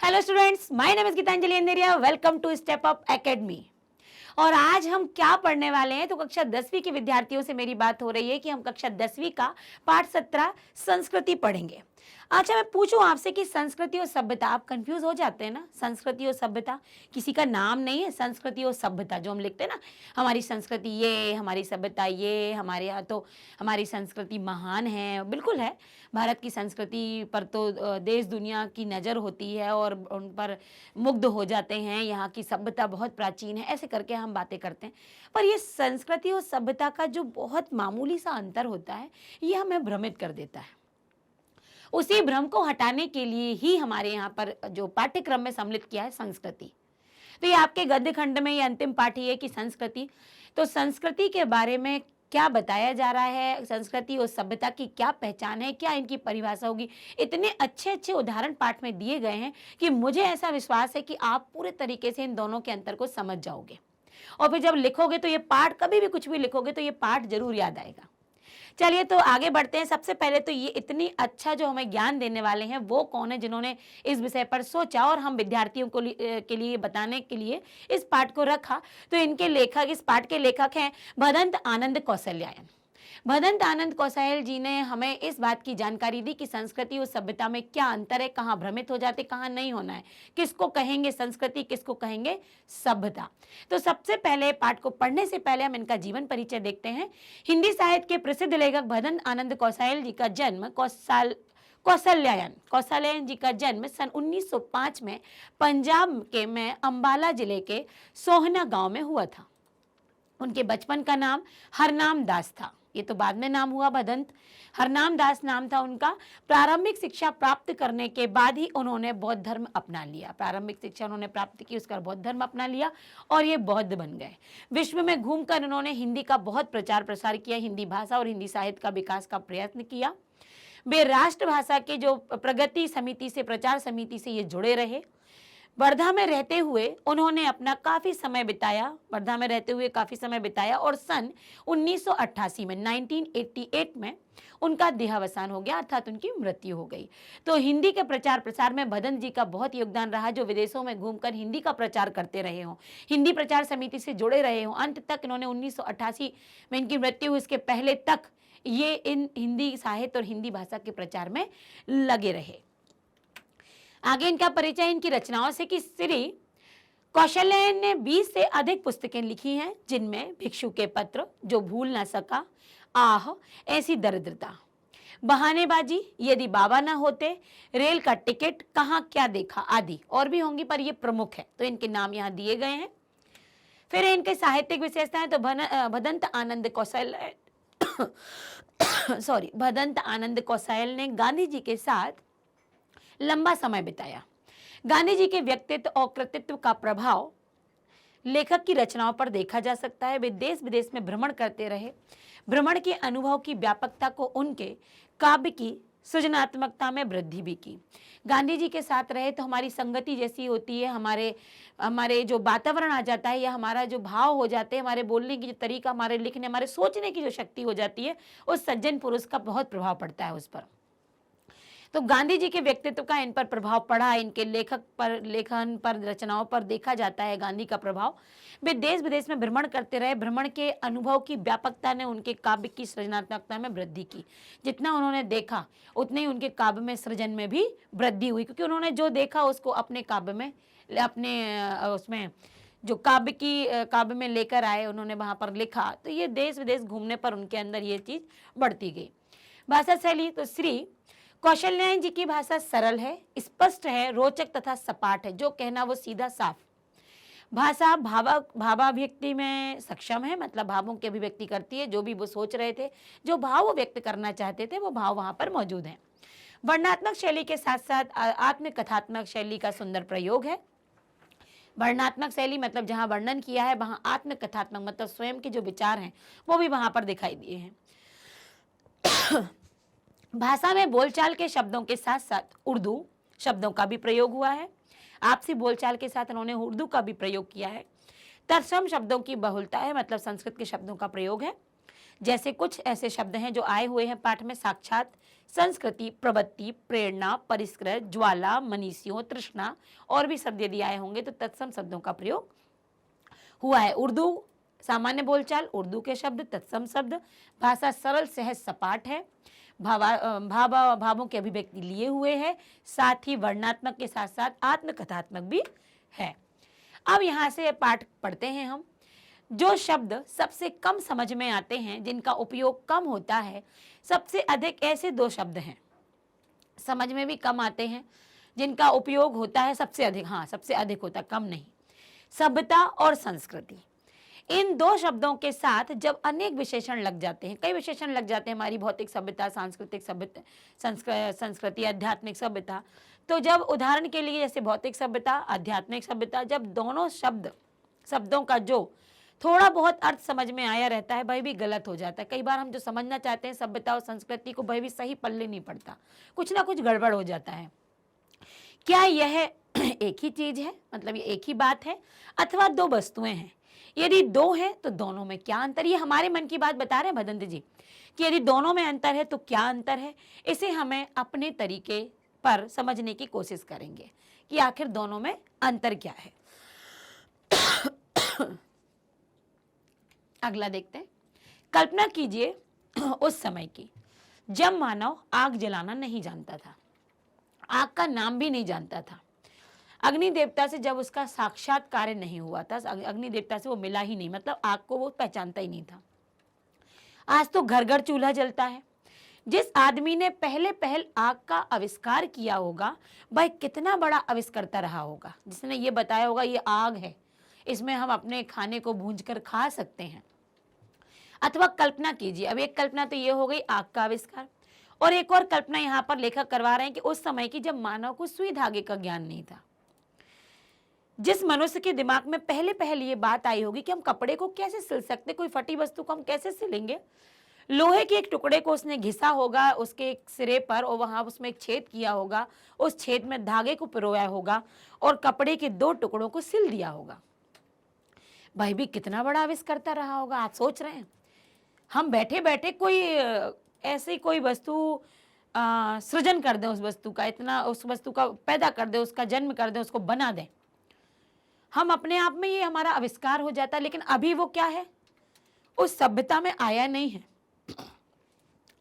Hello students, my name is Gitanjali Andheria. Welcome to Step Up Academy. और आज हम क्या पढ़ने वाले हैं, तो कक्षा 10वीं के विद्यार्थियों से मेरी बात हो रही है कि हम कक्षा 10वीं का पाठ 17 संस्कृति पढ़ेंगे। अच्छा, मैं पूछूं आपसे कि संस्कृति और सभ्यता, आप कंफ्यूज हो जाते हैं ना। संस्कृति और सभ्यता किसी का नाम नहीं है। संस्कृति और सभ्यता जो हम लिखते हैं ना, हमारी संस्कृति ये, हमारी सभ्यता ये, हमारे यहाँ तो हमारी संस्कृति महान है, बिल्कुल है। भारत की संस्कृति पर तो देश दुनिया की नज़र होती है और उन पर मुग्ध हो जाते हैं। यहाँ की सभ्यता बहुत प्राचीन है, ऐसे करके हम बातें करते हैं। पर ये संस्कृति और सभ्यता का जो बहुत मामूली सा अंतर होता है, ये हमें भ्रमित कर देता है। उसी भ्रम को हटाने के लिए ही हमारे यहाँ पर जो पाठ्यक्रम में सम्मिलित किया है संस्कृति। तो ये आपके गद्य खंड में ये अंतिम पाठ ही है कि संस्कृति। तो संस्कृति के बारे में क्या बताया जा रहा है, संस्कृति और सभ्यता की क्या पहचान है, क्या इनकी परिभाषा होगी, इतने अच्छे अच्छे उदाहरण पाठ में दिए गए हैं कि मुझे ऐसा विश्वास है कि आप पूरे तरीके से इन दोनों के अंतर को समझ जाओगे। और फिर जब लिखोगे तो ये पाठ, कभी भी कुछ भी लिखोगे तो ये पाठ जरूर याद आएगा। चलिए तो आगे बढ़ते हैं। सबसे पहले तो ये इतनी अच्छा जो हमें ज्ञान देने वाले हैं वो कौन है, जिन्होंने इस विषय पर सोचा और हम विद्यार्थियों को के लिए बताने के लिए इस पाठ को रखा। तो इनके लेखक, इस पाठ के लेखक हैं भदंत आनंद कौशल्यायन। भदंत आनंद कौशल जी ने हमें इस बात की जानकारी दी कि संस्कृति और सभ्यता में क्या अंतर है, कहाँ भ्रमित हो जाते, कहाँ नहीं होना है, किसको कहेंगे संस्कृति, किसको कहेंगे सभ्यता। तो सबसे पहले पाठ को पढ़ने से पहले हम इनका जीवन परिचय देखते हैं। हिंदी साहित्य के प्रसिद्ध लेखक भदंत आनंद कौशल जी का जन्म कौशल्यायन जी का जन्म सन 1905 में पंजाब के में अंबाला जिले के सोहना गांव में हुआ था। उनके बचपन का नाम हरनाम दास था। ये तो बाद में नाम हुआ भदंत। हरनाम दास नाम था उनका। प्रारंभिक शिक्षा प्राप्त करने के बाद ही उन्होंने बौद्ध धर्म अपना लिया। प्रारंभिक शिक्षा उन्होंने प्राप्त की, उसका बौद्ध धर्म अपना लिया और ये बौद्ध बन गए। विश्व में घूमकर उन्होंने हिंदी का बहुत प्रचार प्रसार किया, हिंदी भाषा और हिंदी साहित्य का विकास का प्रयत्न किया। वे राष्ट्रभाषा के जो प्रगति समिति से, प्रचार समिति से ये जुड़े रहे। वर्धा में रहते हुए उन्होंने अपना काफ़ी समय बिताया और सन 1988 में 1988 में उनका देहावसान हो गया, अर्थात उनकी मृत्यु हो गई। तो हिंदी के प्रचार प्रसार में भदंत जी का बहुत योगदान रहा, जो विदेशों में घूमकर हिंदी का प्रचार करते रहे हों, हिंदी प्रचार समिति से जुड़े रहे हों। अंत तक इन्होंने 1988 में इनकी मृत्यु हुई, इसके पहले तक ये इन हिंदी साहित्य और हिंदी भाषा के प्रचार में लगे रहे। आगे इनका परिचय इनकी रचनाओं से कि श्री कौशल्यायन ने 20 से अधिक पुस्तकें लिखी हैं, जिनमें भिक्षु के पत्र, जो भूल ना सका, आह, ऐसी दरिद्रता, बहानेबाजी, यदि बाबा ना होते, रेल का टिकट, कहाँ क्या देखा आदि और भी होंगी, पर ये प्रमुख है तो इनके नाम यहाँ दिए गए हैं। फिर इनके साहित्यिक विशेषताएं तो भदंत आनंद कौशल ने गांधी जी के साथ लंबा समय बिताया। गांधी जी के व्यक्तित्व और कृतित्व का प्रभाव लेखक की रचनाओं पर देखा जा सकता है। वे देश विदेश में भ्रमण करते रहे। भ्रमण के अनुभव की व्यापकता को उनके काव्य की सृजनात्मकता में वृद्धि भी की। गांधी जी के साथ रहे तो हमारी संगति जैसी होती है, हमारे जो वातावरण आ जाता है, या हमारा जो भाव हो जाते हैं, हमारे बोलने की जो तरीका, हमारे लिखने, हमारे सोचने की जो शक्ति हो जाती है, उस सज्जन पुरुष का बहुत प्रभाव पड़ता है उस पर। तो गांधी जी के व्यक्तित्व का इन पर प्रभाव पड़ा। इनके लेखन पर, रचनाओं पर देखा जाता है गांधी का प्रभाव। वे देश विदेश में भ्रमण करते रहे। भ्रमण के अनुभव की व्यापकता ने उनके काव्य की सृजनात्मकता में वृद्धि की। जितना उन्होंने देखा उतने ही उनके काव्य में सृजन में भी वृद्धि हुई, क्योंकि उन्होंने जो देखा उसको अपने काव्य में, उसमें जो काव्य में लेकर आए, उन्होंने वहाँ पर लिखा। तो ये देश विदेश घूमने पर उनके अंदर ये चीज़ बढ़ती गई। भाषा शैली तो श्री कौशल्यायन जी की भाषा सरल है, स्पष्ट है, रोचक तथा सपाट है। जो कहना वो सीधा साफ। भाषा भावाभिव्यक्ति में सक्षम है, मतलब भावों की अभिव्यक्ति करती है। जो भी वो सोच रहे थे, जो भाव वो व्यक्त करना चाहते थे, वो भाव वहाँ पर मौजूद हैं। वर्णनात्मक शैली के साथ साथ आत्मकथात्मक शैली का सुंदर प्रयोग है। वर्णनात्मक शैली मतलब जहाँ वर्णन किया है, वहाँ आत्मकथात्मक मतलब स्वयं के जो विचार हैं वो भी वहाँ पर दिखाई दिए हैं। भाषा में बोलचाल के शब्दों के साथ साथ उर्दू शब्दों का भी प्रयोग हुआ है। आपसी बोलचाल के साथ उन्होंने उर्दू का भी प्रयोग किया है। तत्सम शब्दों की बहुलता है, मतलब संस्कृत के शब्दों का प्रयोग है। जैसे कुछ ऐसे शब्द हैं जो आए हुए हैं पाठ में: साक्षात, संस्कृति, प्रवृत्ति, प्रेरणा, परिष्कृत, ज्वाला, मनीषियों, तृष्णा, और भी शब्द यदि आए होंगे तो तत्सम शब्दों का प्रयोग हुआ है। उर्दू सामान्य बोलचाल, उर्दू के शब्द, तत्सम शब्द, भाषा सरल, सहज, सपाट है, भावों की अभिव्यक्ति लिए हुए है, साथ ही वर्णात्मक के साथ साथ आत्मकथात्मक भी है। अब यहाँ से पाठ पढ़ते हैं हम। जो शब्द सबसे कम समझ में आते हैं, जिनका उपयोग कम होता है, सबसे अधिक ऐसे दो शब्द हैं, समझ में भी कम आते हैं, जिनका उपयोग होता है सबसे अधिक, हाँ सबसे अधिक होता, कम नहीं, सभ्यता और संस्कृति। इन दो शब्दों के साथ जब अनेक विशेषण लग जाते हैं, कई विशेषण लग जाते हैं, हमारी भौतिक सभ्यता, सांस्कृतिक सभ्यता, संस्कृति, आध्यात्मिक सभ्यता, तो जब उदाहरण के लिए जैसे भौतिक सभ्यता, आध्यात्मिक सभ्यता, जब दोनों शब्दों का जो थोड़ा बहुत अर्थ समझ में आया रहता है, वह भी गलत हो जाता है। कई बार हम जो समझना चाहते हैं सभ्यता और संस्कृति को, वह भी सही पल्ले नहीं पड़ता, कुछ ना कुछ गड़बड़ हो जाता है। क्या यह एक ही चीज है, मतलब ये एक ही बात है, अथवा दो वस्तुएं हैं? यदि दो हैं तो दोनों में क्या अंतर? ये हमारे मन की बात बता रहे हैं भदंत जी कि यदि दोनों में अंतर है तो क्या अंतर है। इसे हमें अपने तरीके पर समझने की कोशिश करेंगे कि आखिर दोनों में अंतर क्या है। अगला देखते हैं। कल्पना कीजिए उस समय की जब मानव आग जलाना नहीं जानता था, आग का नाम भी नहीं जानता था, अग्नि देवता से जब उसका साक्षात कार्य नहीं हुआ था, अग्नि देवता से वो मिला ही नहीं, मतलब आग को वो पहचानता ही नहीं था। आज तो घर घर चूल्हा जलता है। जिस आदमी ने पहल आग का आविष्कार किया होगा, वह कितना बड़ा आविष्कर्ता रहा होगा, जिसने ये बताया होगा ये आग है, इसमें हम अपने खाने को भूंज कर खा सकते हैं। अथवा कल्पना कीजिए, अब एक कल्पना तो ये हो गई आग का आविष्कार, और एक और कल्पना यहाँ पर लेखक करवा रहे हैं कि उस समय की जब मानव को सुई धागे का ज्ञान नहीं था, जिस मनुष्य के दिमाग में पहले ये बात आई होगी कि हम कपड़े को कैसे सिल सकते, कोई फटी वस्तु को हम कैसे सिलेंगे। लोहे के एक टुकड़े को उसने घिसा होगा उसके एक सिरे पर, और वहां उसमें एक छेद किया होगा, उस छेद में धागे को पिरोया होगा और कपड़े के दो टुकड़ों को सिल दिया होगा। भाई भी कितना बड़ा आविष्कर्ता रहा होगा। आप सोच रहे हैं हम बैठे बैठे कोई ऐसी कोई वस्तु सृजन कर दें, उस वस्तु का इतना, उस वस्तु का पैदा कर दें, उसका जन्म कर दें, उसको बना दें, हम अपने आप में ये हमारा आविष्कार हो जाता है। लेकिन अभी वो क्या है, उस सभ्यता में आया नहीं है,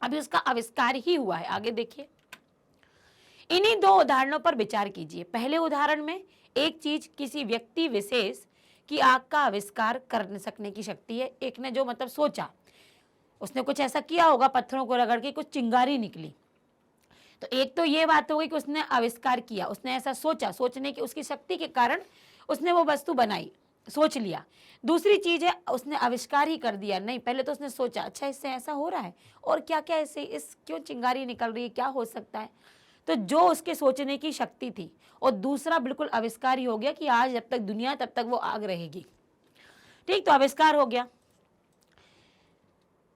अभी उसका आविष्कार ही हुआ है। आगे देखिए, इन्हीं दो उदाहरणों पर विचार कीजिए। पहले उदाहरण में एक चीज किसी व्यक्ति विशेष की आग का आविष्कार कर सकने की शक्ति है। एक ने जो मतलब सोचा, उसने कुछ ऐसा किया होगा, पत्थरों को रगड़ के कुछ चिंगारी निकली, तो एक तो ये बात हो गई कि उसने आविष्कार किया, उसने ऐसा सोचा, सोचने की उसकी शक्ति के कारण उसने वो वस्तु बनाई, सोच लिया। दूसरी चीज है उसने आविष्कार ही कर दिया, नहीं पहले तो उसने सोचा अच्छा इससे ऐसा हो रहा है और क्या क्या इससे इस क्यों चिंगारी निकल रही है, क्या हो सकता है, तो जो उसके सोचने की शक्ति थी। और दूसरा बिल्कुल आविष्कार ही हो गया कि आज जब तक दुनिया तब तक वो आग रहेगी। ठीक, तो आविष्कार हो गया।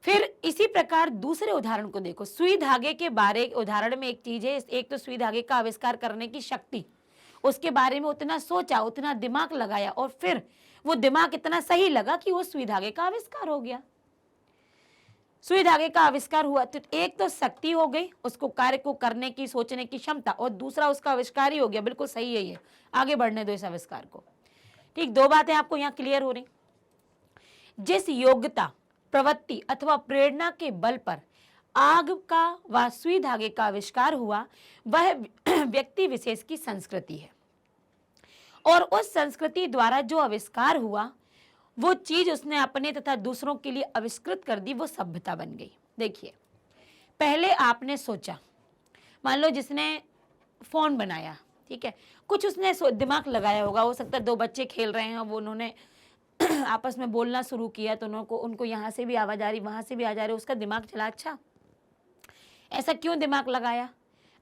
फिर इसी प्रकार दूसरे उदाहरण को देखो, सुई धागे के बारे उदाहरण में एक चीज है, एक तो सुई धागे का आविष्कार करने की शक्ति, उसके बारे में उतना सोचा, उतना दिमाग लगाया, और फिर वो दिमाग इतना सही लगा कि वो सुई धागे का आविष्कार हो गया। सुई धागे का आविष्कार हुआ तो एक तो शक्ति हो गई, उसको कार्य को करने की, सोचने की क्षमता, और दूसरा उसका आविष्कार ही हो गया। बिल्कुल सही है, ये आगे बढ़ने दो इस आविष्कार को। ठीक, दो बातें आपको यहाँ क्लियर हो रही। जिस योग्यता, प्रवृत्ति अथवा प्रेरणा के बल पर आग का व सुई धागे का आविष्कार हुआ, वह व्यक्ति विशेष की संस्कृति है, और उस संस्कृति द्वारा जो आविष्कार हुआ, वो चीज उसने अपने तथा दूसरों के लिए आविष्कृत कर दी, वो सभ्यता बन गई। देखिए, पहले आपने सोचा, मान लो जिसने फोन बनाया, ठीक है, कुछ उसने दिमाग लगाया होगा, हो सकता है दो बच्चे खेल रहे हैं, वो उन्होंने आपस में बोलना शुरू किया, तो उनको यहाँ से भी आवाज आ रही, वहां से भी आ जा रही, उसका दिमाग चला, अच्छा ऐसा क्यों दिमाग लगाया।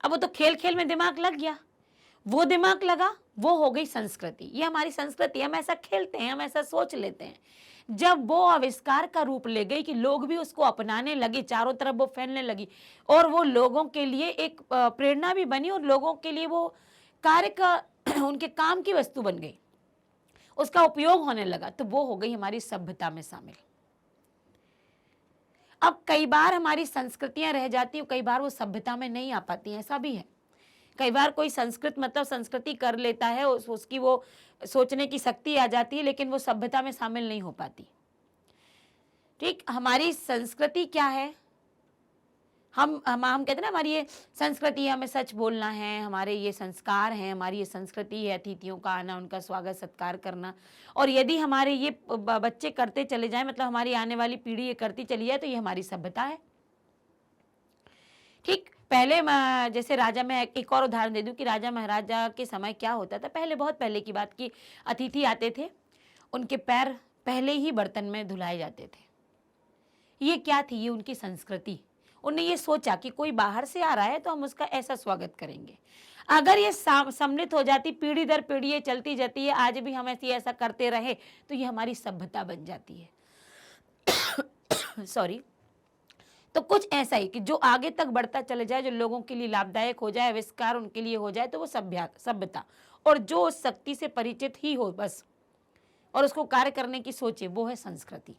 अब वो तो खेल खेल में दिमाग लग गया, वो दिमाग लगा, वो हो गई संस्कृति। ये हमारी संस्कृति, हम ऐसा खेलते हैं, हम ऐसा सोच लेते हैं। जब वो आविष्कार का रूप ले गई कि लोग भी उसको अपनाने लगे, चारों तरफ वो फैलने लगी, और वो लोगों के लिए एक प्रेरणा भी बनी, और लोगों के लिए वो कार्य का उनके काम की वस्तु बन गई, उसका उपयोग होने लगा, तो वो हो गई हमारी सभ्यता में शामिल। अब कई बार हमारी संस्कृतियां रह जाती हैं, कई बार वो सभ्यता में नहीं आ पाती हैं, ऐसा भी है। कई बार कोई संस्कृत मतलब संस्कृति कर लेता है, उसकी वो सोचने की शक्ति आ जाती है, लेकिन वो सभ्यता में शामिल नहीं हो पाती। ठीक, हमारी संस्कृति क्या है, हम कहते हैं ना, हमारी ये संस्कृति है, हमें सच बोलना है, हमारे ये संस्कार हैं, हमारी ये संस्कृति है, अतिथियों का आना, उनका स्वागत सत्कार करना। और यदि हमारे ये बच्चे करते चले जाएं, मतलब हमारी आने वाली पीढ़ी ये करती चली जाए, तो ये हमारी सभ्यता है। ठीक, पहले जैसे राजा, मैं एक और उदाहरण दे दूं कि राजा महाराजा के समय क्या होता था। पहले, बहुत पहले की बात की, अतिथि आते थे, उनके पैर पहले ही बर्तन में धुलाए जाते थे। ये क्या थी? ये उनकी संस्कृति। उन्होंने ये सोचा कि कोई बाहर से आ रहा है तो हम उसका ऐसा स्वागत करेंगे। अगर ये सम्मिलित हो जाती, पीढ़ी दर पीढ़ी ये चलती जाती है, आज भी हम ऐसा करते रहे, तो ये हमारी सभ्यता बन जाती है। सॉरी। तो कुछ ऐसा ही कि जो आगे तक बढ़ता चले जाए, जो लोगों के लिए लाभदायक हो जाए, आविष्कार उनके लिए हो जाए, तो वो सभ्यता। और जो उस शक्ति से परिचित ही हो बस, और उसको कार्य करने की सोचे, वो है संस्कृति।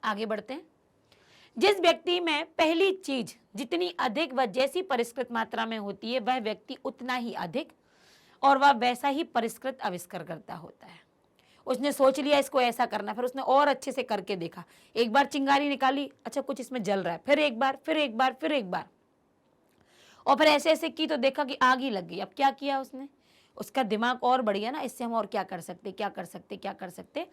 आगे बढ़ते हैं। जिस व्यक्ति में पहली चीज जितनी अधिक व जैसी परिष्कृत मात्रा में होती है, वह व्यक्ति उतना ही अधिक और वह वैसा ही परिष्कृत आविष्कार करता होता है। उसने सोच लिया इसको ऐसा करना, फिर उसने और अच्छे से करके देखा। एक बार चिंगारी निकाली, अच्छा कुछ इसमें जल रहा है, फिर एक बार, फिर एक बार, फिर एक बार, और फिर ऐसे ऐसे की तो देखा कि आग ही लग गई। अब क्या किया उसने? उसका दिमाग और बढ़ गया ना, इससे हम और क्या कर सकते, क्या कर सकते, क्या कर सकते।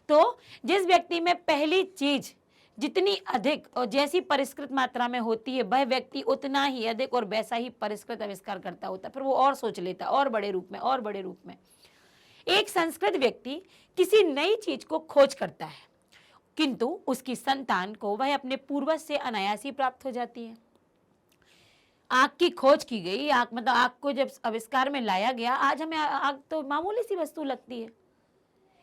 तो जिस व्यक्ति में पहली चीज जितनी अधिक और जैसी परिष्कृत मात्रा में होती है, वह व्यक्ति उतना ही अधिक और वैसा ही परिष्कृत आविष्कार करता होता है। फिर वो और सोच लेता, और बड़े रूप में, और बड़े रूप में। एक संस्कृत व्यक्ति किसी नई चीज को खोज करता है, किंतु उसकी संतान को वह अपने पूर्वज से अनायास ही प्राप्त हो जाती है। आग की खोज की गई, आग मतलब आग को जब आविष्कार में लाया गया, आज हमें आग तो मामूली सी वस्तु लगती है।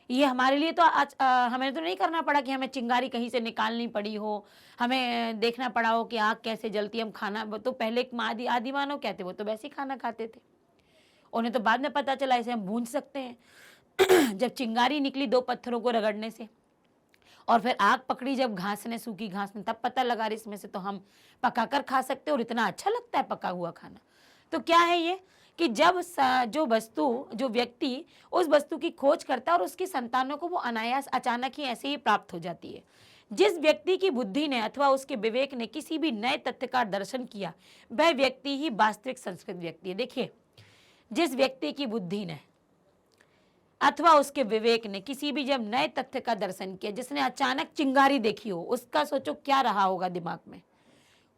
ये हमारे लिए तो आज हमें तो नहीं करना पड़ा कि हमें चिंगारी कहीं से निकालनी पड़ी हो, हमें देखना पड़ा हो कि आग कैसे जलती है। हम खाना, तो पहले आदि मानव कहते, वो तो वैसे ही खाना खाते थे। उन्हें तो बाद में पता चला इसे हम भून सकते हैं। जब चिंगारी निकली 2 पत्थरों को रगड़ने से, और फिर आग पकड़ी जब घास ने, सूखी घास ने, तब पता लगा इसमें से तो हम पकाकर खा सकते हैं, और इतना अच्छा लगता है पका हुआ खाना। तो क्या है ये कि जब जो व्यक्ति उस वस्तु की खोज करता है, और उसकी संतानों को वो अनायास अचानक ही ऐसे ही प्राप्त हो जाती है। जिस व्यक्ति की बुद्धि ने अथवा उसके विवेक ने किसी भी नए तथ्य का दर्शन किया, वह व्यक्ति ही वास्तविक संस्कृत व्यक्ति है। देखिए, जिस व्यक्ति की बुद्धि ने अथवा उसके विवेक ने किसी भी जब नए तथ्य का दर्शन किया, जिसने अचानक चिंगारी देखी हो, उसका सोचो क्या रहा होगा दिमाग में।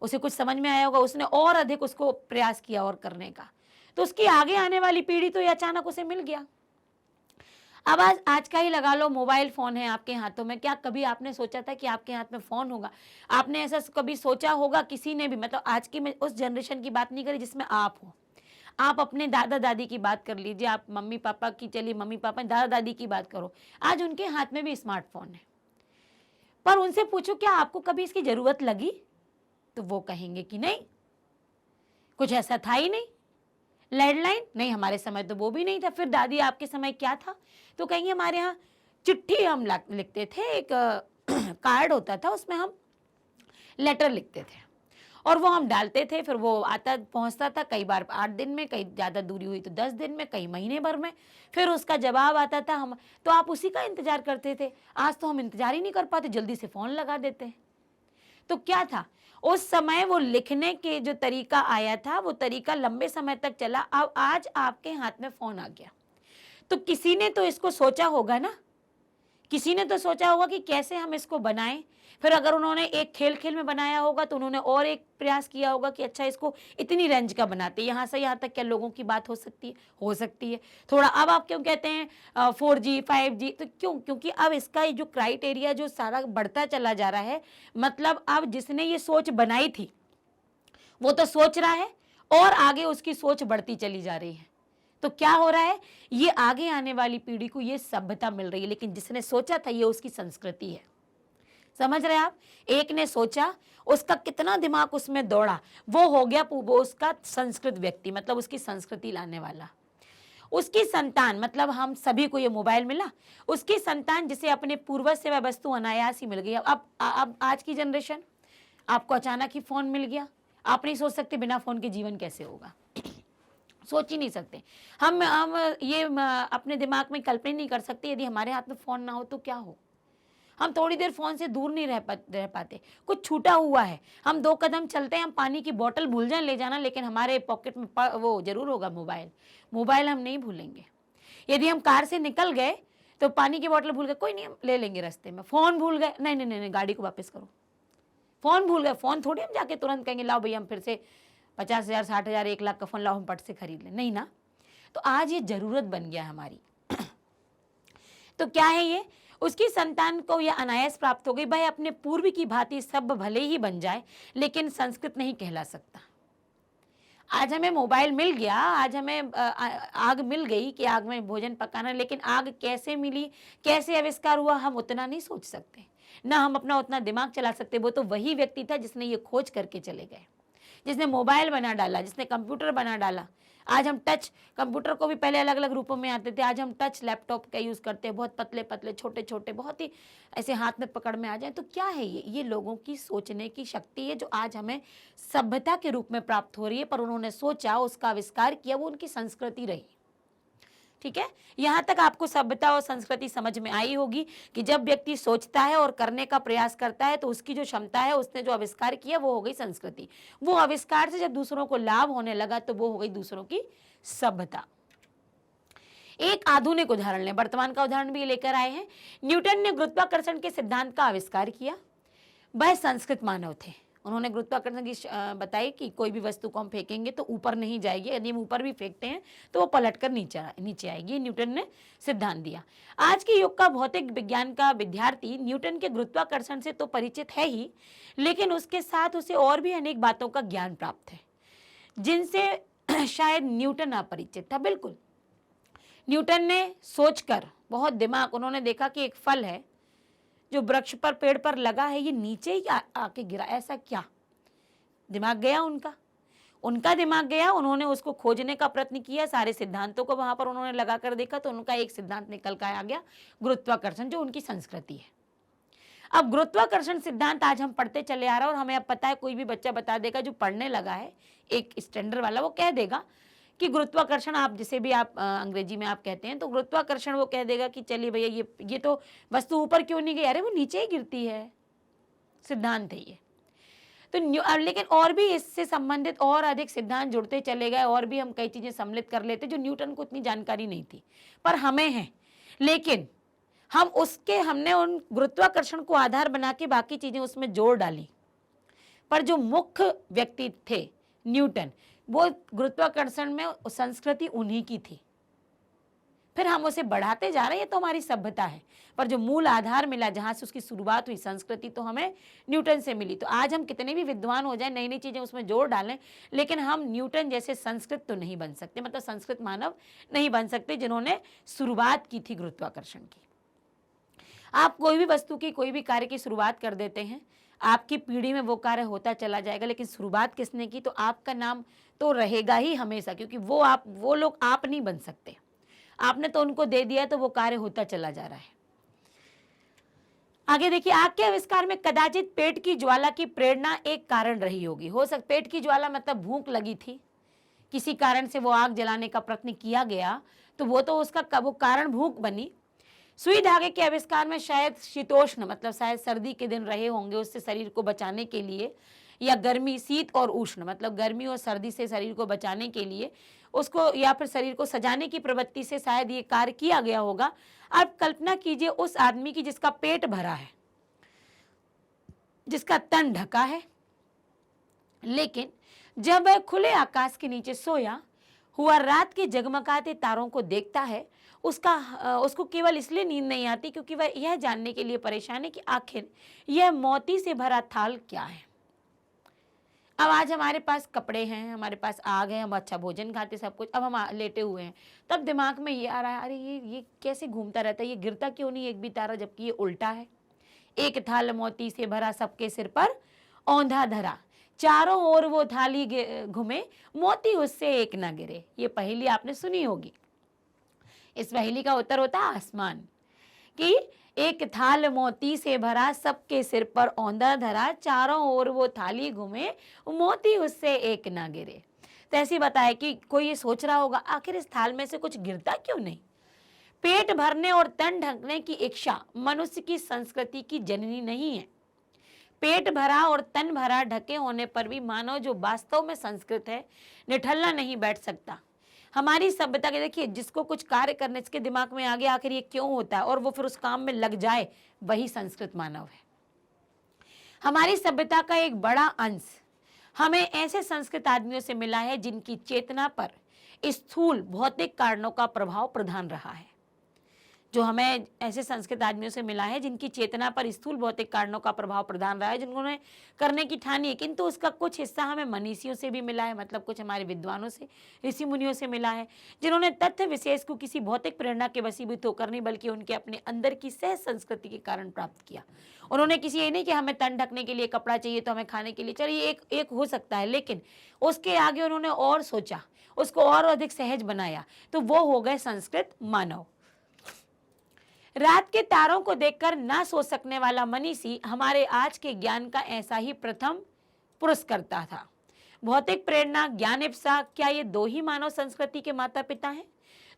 उसे कुछ समझ में आया होगा, उसने और अधिक उसको प्रयास किया और करने का, तो उसकी आगे आने वाली पीढ़ी तो ये अचानक उसे मिल गया। अब आज का ही लगा लो, मोबाइल फोन है आपके हाथों में। क्या कभी आपने सोचा था कि आपके हाथ में फोन होगा? आपने ऐसा कभी सोचा होगा? किसी ने भी, मतलब आज की, मैं उस जनरेशन की बात नहीं करी जिसमें आप हो। आप अपने दादा दादी की बात कर लीजिए, आप मम्मी पापा की, चलिए मम्मी पापा, दादा दादी की बात करो, आज उनके हाथ में भी स्मार्टफोन है। पर उनसे पूछो क्या आपको कभी इसकी जरूरत लगी? तो वो कहेंगे कि नहीं, कुछ ऐसा था ही नहीं। लैंडलाइन नहीं, हमारे समय तो वो भी नहीं था। फिर दादी आपके समय क्या था? तो कहेंगे हमारे यहाँ चिट्ठी हम लिखते थे, एक कार्ड होता था, उसमें हम लेटर लिखते थे और वो हम डालते थे, फिर वो आता पहुंचता था, कई बार 8 दिन में, कई ज़्यादा दूरी हुई तो 10 दिन में, कई महीने भर में, फिर उसका जवाब आता था। हम तो आप उसी का इंतजार करते थे। आज तो हम इंतजार ही नहीं कर पाते, जल्दी से फ़ोन लगा देते हैं। तो क्या था उस समय, वो लिखने के जो तरीका आया था, वो तरीका लंबे समय तक चला। अब आज आपके हाथ में फ़ोन आ गया, तो किसी ने तो इसको सोचा होगा ना, किसी ने तो सोचा होगा कि कैसे हम इसको बनाएं। फिर अगर उन्होंने एक खेल खेल में बनाया होगा तो उन्होंने और एक प्रयास किया होगा कि अच्छा इसको इतनी रेंज का बनाते, यहाँ से यहाँ तक क्या लोगों की बात हो सकती है? हो सकती है थोड़ा। अब आप क्यों कहते हैं 4G 5G? तो क्यों? क्योंकि अब इसका जो क्राइटेरिया जो सारा बढ़ता चला जा रहा है, मतलब अब जिसने ये सोच बनाई थी वो तो सोच रहा है और आगे उसकी सोच बढ़ती चली जा रही है। तो क्या हो रहा है, ये आगे आने वाली पीढ़ी को ये सभ्यता मिल रही है, लेकिन जिसने सोचा था ये उसकी संस्कृति है। समझ रहे आप? एक ने सोचा, उसका कितना दिमाग उसमें दौड़ा, वो हो गया वो उसका संस्कृत व्यक्ति, मतलब उसकी संस्कृति लाने वाला। उसकी संतान, मतलब हम सभी को ये मोबाइल मिला, उसकी संतान जिसे अपने पूर्वज से वह वस्तु अनायास ही मिल गई। अब आज की जनरेशन, आपको अचानक ही फोन मिल गया, आप नहीं सोच सकते बिना फोन के जीवन कैसे होगा, सोच ही नहीं सकते। हम ये अपने दिमाग में कल्पना नहीं कर सकते यदि हमारे हाथ में फोन ना हो तो क्या हो। हम थोड़ी देर फोन से दूर नहीं रह पाते। कुछ छूटा हुआ है, हम 2 कदम चलते हैं, हम पानी की बोतल भूल जाए ले जाना, लेकिन हमारे पॉकेट में वो जरूर होगा मोबाइल। मोबाइल हम नहीं भूलेंगे। यदि हम कार से निकल गए तो पानी की बोतल भूल गए, कोई नहीं, हम ले लेंगे रास्ते में। फोन भूल गए, नहीं नहीं नहीं, गाड़ी को वापस करो। फोन भूल गए, फोन थोड़ी हम जाके तुरंत कहेंगे लाओ भैया हम फिर से 50,000 60,000 1 लाख का फोन लाओ हम पट से खरीद लें, नहीं ना। तो आज ये जरूरत बन गया हमारी। तो क्या है ये, उसकी संतान को यह अनायास प्राप्त हो गई। भाई अपने पूर्व की भांति सब भले ही बन जाए लेकिन संस्कृत नहीं कहला सकता। आज हमें मोबाइल मिल गया, आज हमें आग मिल गई कि आग में भोजन पकाना, लेकिन आग कैसे मिली, कैसे आविष्कार हुआ, हम उतना नहीं सोच सकते, ना हम अपना उतना दिमाग चला सकते। वो तो वही व्यक्ति था जिसने ये खोज करके चले गए, जिसने मोबाइल बना डाला, जिसने कंप्यूटर बना डाला। आज हम टच कंप्यूटर को भी पहले अलग अलग रूपों में आते थे, आज हम टच लैपटॉप का यूज़ करते हैं, बहुत पतले पतले छोटे छोटे, बहुत ही ऐसे हाथ में पकड़ में आ जाए। तो क्या है ये लोगों की सोचने की शक्ति है जो आज हमें सभ्यता के रूप में प्राप्त हो रही है। पर उन्होंने सोचा, उसका आविष्कार किया, वो उनकी संस्कृति रही। ठीक है, यहां तक आपको सभ्यता और संस्कृति समझ में आई होगी कि जब व्यक्ति सोचता है और करने का प्रयास करता है तो उसकी जो क्षमता है, उसने जो आविष्कार किया वो हो गई संस्कृति। वो आविष्कार से जब दूसरों को लाभ होने लगा तो वो हो गई दूसरों की सभ्यता। एक आधुनिक उदाहरण लें, वर्तमान का उदाहरण भी लेकर आए हैं। न्यूटन ने गुरुत्वाकर्षण के सिद्धांत का आविष्कार किया। वह संस्कृत मानव थे। उन्होंने गुरुत्वाकर्षण की बताई कि कोई भी वस्तु को हम फेंकेंगे तो ऊपर नहीं जाएगी, यदि हम ऊपर भी फेंकते हैं तो वो पलटकर नीचे आएगी। न्यूटन ने सिद्धांत दिया। आज के युग का भौतिक विज्ञान का विद्यार्थी न्यूटन के गुरुत्वाकर्षण से तो परिचित है ही, लेकिन उसके साथ उसे और भी अनेक बातों का ज्ञान प्राप्त है जिनसे शायद न्यूटन अपरिचित था। बिल्कुल, न्यूटन ने सोचकर, बहुत दिमाग, उन्होंने देखा कि एक फल है जो वृक्ष पर, पेड़ पर लगा है, ये नीचे ही आके गिरा, ऐसा क्या। दिमाग गया उनका दिमाग गया। उन्होंने उसको खोजने का प्रयत्न किया, सारे सिद्धांतों को वहां पर उन्होंने लगा कर देखा तो उनका एक सिद्धांत निकल कर आ गया, गुरुत्वाकर्षण, जो उनकी संस्कृति है। अब गुरुत्वाकर्षण सिद्धांत आज हम पढ़ते चले आ रहा है और हमें अब पता है, कोई भी बच्चा बता देगा जो पढ़ने लगा है, एक स्टैंडर्ड वाला, वो कह देगा कि गुरुत्वाकर्षण, आप जिसे भी आप अंग्रेजी में आप कहते हैं, तो गुरुत्वाकर्षण वो कह देगा कि चलिए भैया ये तो वस्तु ऊपर क्यों नहीं गई, अरे वो नीचे ही गिरती है, सिद्धांत है ये। तो लेकिन और भी इससे संबंधित और अधिक सिद्धांत जुड़ते चले गए, और भी हम कई चीजें सम्मिलित कर लेते जो न्यूटन को इतनी जानकारी नहीं थी पर हमें है। लेकिन हमने उन गुरुत्वाकर्षण को आधार बना के बाकी चीजें उसमें जोड़ डाली, पर जो मुख्य व्यक्ति थे न्यूटन, वो गुरुत्वाकर्षण में संस्कृति उन्हीं की थी। फिर हम उसे बढ़ाते जा रहे हैं, ये तो हमारी सभ्यता है, पर जो मूल आधार मिला, जहां से उसकी शुरुआत हुई, संस्कृति, तो हमें न्यूटन से मिली। तो आज हम कितने भी विद्वान हो जाए, नई नई चीजें उसमें जोड़ डालें, लेकिन हम न्यूटन जैसे संस्कृत तो नहीं बन सकते, मतलब संस्कृत मानव नहीं बन सकते जिन्होंने शुरुआत की थी गुरुत्वाकर्षण की। आप कोई भी वस्तु की, कोई भी कार्य की शुरुआत कर देते हैं, आपकी पीढ़ी में वो कार्य होता चला जाएगा, लेकिन शुरुआत किसने की, तो आपका नाम तो रहेगा ही हमेशा, क्योंकि वो लोग आप नहीं बन सकते। आपने तो उनको दे दिया तो वो कार्य होता चला जा रहा है। आगे देखिए, आग के आविष्कार में कदाचित पेट की ज्वाला की प्रेरणा एक कारण रही होगी। हो सकता, पेट की ज्वाला मतलब भूख लगी थी, किसी कारण से वो आग जलाने का प्रयत्न किया गया, तो वो तो उसका वो कारण भूख बनी। सुई धागे के आविष्कार में शायद शीतोष्ण, मतलब शायद सर्दी के दिन रहे होंगे, उससे शरीर को बचाने के लिए, या गर्मी, शीत और उष्ण, मतलब गर्मी और सर्दी से शरीर को बचाने के लिए उसको, या फिर शरीर को सजाने की प्रवृत्ति से शायद ये कार्य किया गया होगा। आप कल्पना कीजिए उस आदमी की जिसका पेट भरा है, जिसका तन ढका है, लेकिन जब वह खुले आकाश के नीचे सोया हुआ रात के जगमगाते तारों को देखता है, उसको केवल इसलिए नींद नहीं आती क्योंकि वह यह जानने के लिए परेशान है कि आखिर यह मोती से भरा थाल क्या है। अब आज हमारे पास कपड़े हैं, हमारे पास आग है, हम अच्छा भोजन खाते, सब कुछ, अब हम लेटे हुए हैं, तब दिमाग में ये आ रहा है, अरे ये कैसे घूमता रहता है, ये गिरता क्यों नहीं एक भी तारा, जबकि ये उल्टा है। एक थाल मोती से भरा, सबके सिर पर औंधा धरा, चारों ओर वो थाली घूमे, मोती उससे एक ना गिरे। ये पहेली आपने सुनी होगी। इस पहेली का उत्तर होता है आसमान। कि एक थाल मोती से भरा, सबके सिर पर औंधा धरा, चारों ओर वो थाली घूमे, मोती उससे एक ना गिरे। तो ऐसी बताया कि कोई ये सोच रहा होगा आखिर इस थाल में से कुछ गिरता क्यों नहीं। पेट भरने और तन ढकने की इच्छा मनुष्य की संस्कृति की जननी नहीं है। पेट भरा और तन भरा ढके होने पर भी मानव जो वास्तव में संस्कृत है, निठल्ला नहीं बैठ सकता। हमारी सभ्यता के देखिए, जिसको कुछ कार्य करने इसके दिमाग में आगे आखिर ये क्यों होता है और वो फिर उस काम में लग जाए, वही संस्कृत मानव है। हमारी सभ्यता का एक बड़ा अंश हमें ऐसे संस्कृत आदमियों से मिला है जिनकी चेतना पर स्थूल भौतिक कारणों का प्रभाव प्रधान रहा है। जो हमें ऐसे संस्कृत आदमियों से मिला है जिनकी चेतना पर स्थूल भौतिक कारणों का प्रभाव प्रधान रहा है, जिन्होंने करने की ठानी है, किंतु उसका कुछ हिस्सा हमें मनीषियों से भी मिला है, मतलब कुछ हमारे विद्वानों से, ऋषि मुनियों से मिला है, जिन्होंने तथ्य विशेष को किसी भौतिक प्रेरणा के वशीभूत होकर नहीं बल्कि उनके अपने अंदर की सहज संस्कृति के कारण प्राप्त किया। उन्होंने किसी ये नहीं कि हमें तन ढकने के लिए कपड़ा चाहिए तो हमें खाने के लिए, चलिए एक हो सकता है, लेकिन उसके आगे उन्होंने और सोचा, उसको और अधिक सहज बनाया, तो वो हो गए संस्कृत मानव। रात के तारों को देखकर ना सो सकने वाला मनीषी हमारे आज के ज्ञान का ऐसा ही प्रथम पुरस्कर्ता था। भौतिक प्रेरणा, ज्ञान इप्सा, क्या ये दो ही मानव संस्कृति के माता पिता हैं?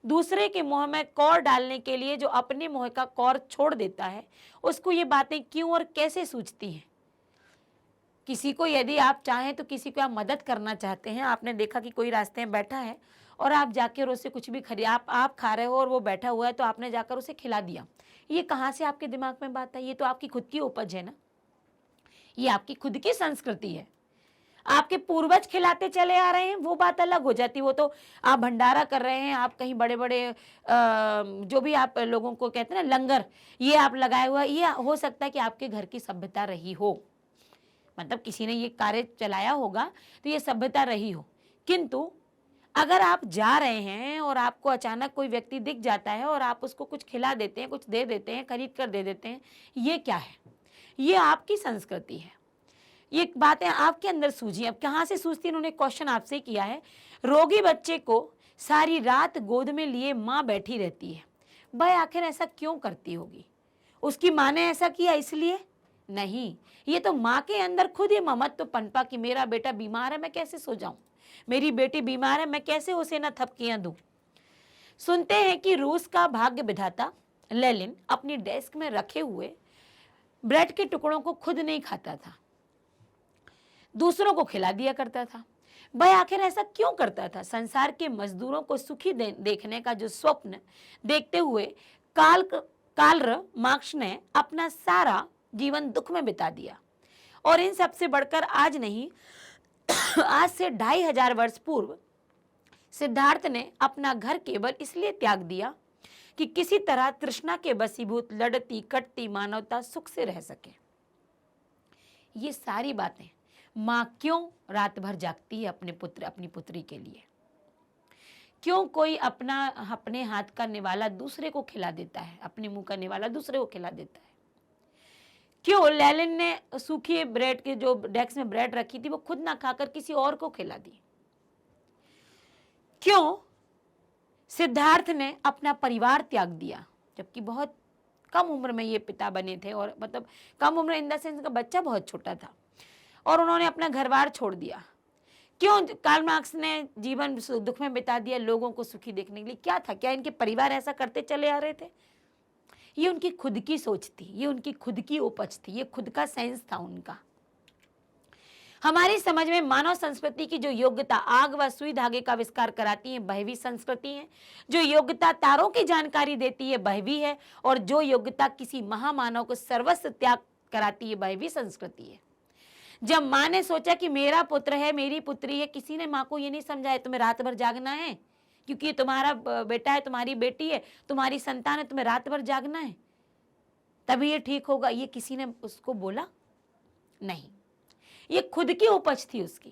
दूसरे के मुंह में कौर डालने के लिए जो अपने मुंह का कौर छोड़ देता है, उसको ये बातें क्यों और कैसे सूझती हैं? किसी को यदि आप चाहें तो किसी को आप मदद करना चाहते हैं, आपने देखा कि कोई रास्ते में बैठा है और आप जाकर उससे कुछ भी खरीद, आप खा रहे हो और वो बैठा हुआ है तो आपने जाकर उसे खिला दिया, ये कहाँ से आपके दिमाग में बात है? ये तो आपकी खुद की उपज है ना, ये आपकी खुद की संस्कृति है। आपके पूर्वज खिलाते चले आ रहे हैं, वो बात अलग हो जाती। वो तो आप भंडारा कर रहे हैं, आप कहीं बड़े बड़े जो भी आप लोगों को कहते हैं ना लंगर, ये आप लगाए हुआ, ये हो सकता है कि आपके घर की सभ्यता रही हो, मतलब किसी ने ये कार्य चलाया होगा तो ये सभ्यता रही हो। किंतु अगर आप जा रहे हैं और आपको अचानक कोई व्यक्ति दिख जाता है और आप उसको कुछ खिला देते हैं, कुछ दे देते हैं, खरीद कर दे देते हैं, ये क्या है? ये आपकी संस्कृति है। ये बातें आपके अंदर सूझी। अब कहाँ से सूझती? इन्होंने क्वेश्चन आपसे किया है। रोगी बच्चे को सारी रात गोद में लिए माँ बैठी रहती है, भाई आखिर ऐसा क्यों करती होगी? उसकी माँ ने ऐसा किया इसलिए नहीं, ये तो माँ के अंदर खुद ही ममत्व तो पनपा कि मेरा बेटा बीमार है, मैं कैसे सो जाऊं, मेरी बेटी बीमार है, मैं कैसे उसे ना थपकियां दूं। सुनते हैं कि रूस का भाग्य विधाता लेनिन अपनी डेस्क में रखे हुए ब्रेड के टुकड़ों को खुद नहीं खाता था, दूसरों को खिला दिया करता था। भाई आखिर ऐसा क्यों करता था? संसार के मजदूरों को सुखी देखने का जो स्वप्न देखते हुए कार्ल मार्क्स ने अपना सारा जीवन दुख में बिता दिया। और इन सबसे बढ़कर आज नहीं, आज से 2500 वर्ष पूर्व सिद्धार्थ ने अपना घर केवल इसलिए त्याग दिया कि किसी तरह तृष्णा के वशीभूत लड़ती कटती मानवता सुख से रह सके। ये सारी बातें माँ क्यों रात भर जागती है अपने पुत्र अपनी पुत्री के लिए? क्यों कोई अपने हाथ का निवाला दूसरे को खिला देता है, अपने मुंह का निवाला दूसरे को खिला देता है? क्यों लेनिन ने सूखी ब्रेड के जो डेस्क में ब्रेड रखी थी वो खुद ना खाकर किसी और को खिला दी? क्यों सिद्धार्थ ने अपना परिवार त्याग दिया, जबकि बहुत कम उम्र में ये पिता बने थे, और मतलब कम उम्र इन द सेंस का बच्चा बहुत छोटा था, और उन्होंने अपना घर-बार छोड़ दिया? क्यों कार्ल मार्क्स ने जीवन दुख में बिता दिया लोगों को सुखी देखने के लिए? क्या था? क्या इनके परिवार ऐसा करते चले आ रहे थे? ये उनकी खुद की सोच थी, ये उनकी खुद की उपज थी, ये खुद का सेंस था उनका। हमारी समझ में मानव संस्कृति की जो योग्यता आग व सुई धागे का आविष्कार कराती है वह भी संस्कृति है, जो योग्यता तारों की जानकारी देती है वह भी है, और जो योग्यता किसी महामानव को सर्वस्व त्याग कराती है वह भी संस्कृति है। जब माँ ने सोचा कि मेरा पुत्र है, मेरी पुत्री है, किसी ने माँ को ये नहीं समझाया तुम्हें रात भर जागना है, क्योंकि ये तुम्हारा बेटा है, तुम्हारी बेटी है, तुम्हारी संतान है, तुम्हें रात भर जागना है, तभी ये ठीक होगा, ये किसी ने उसको बोला नहीं। ये खुद की उपज थी उसकी,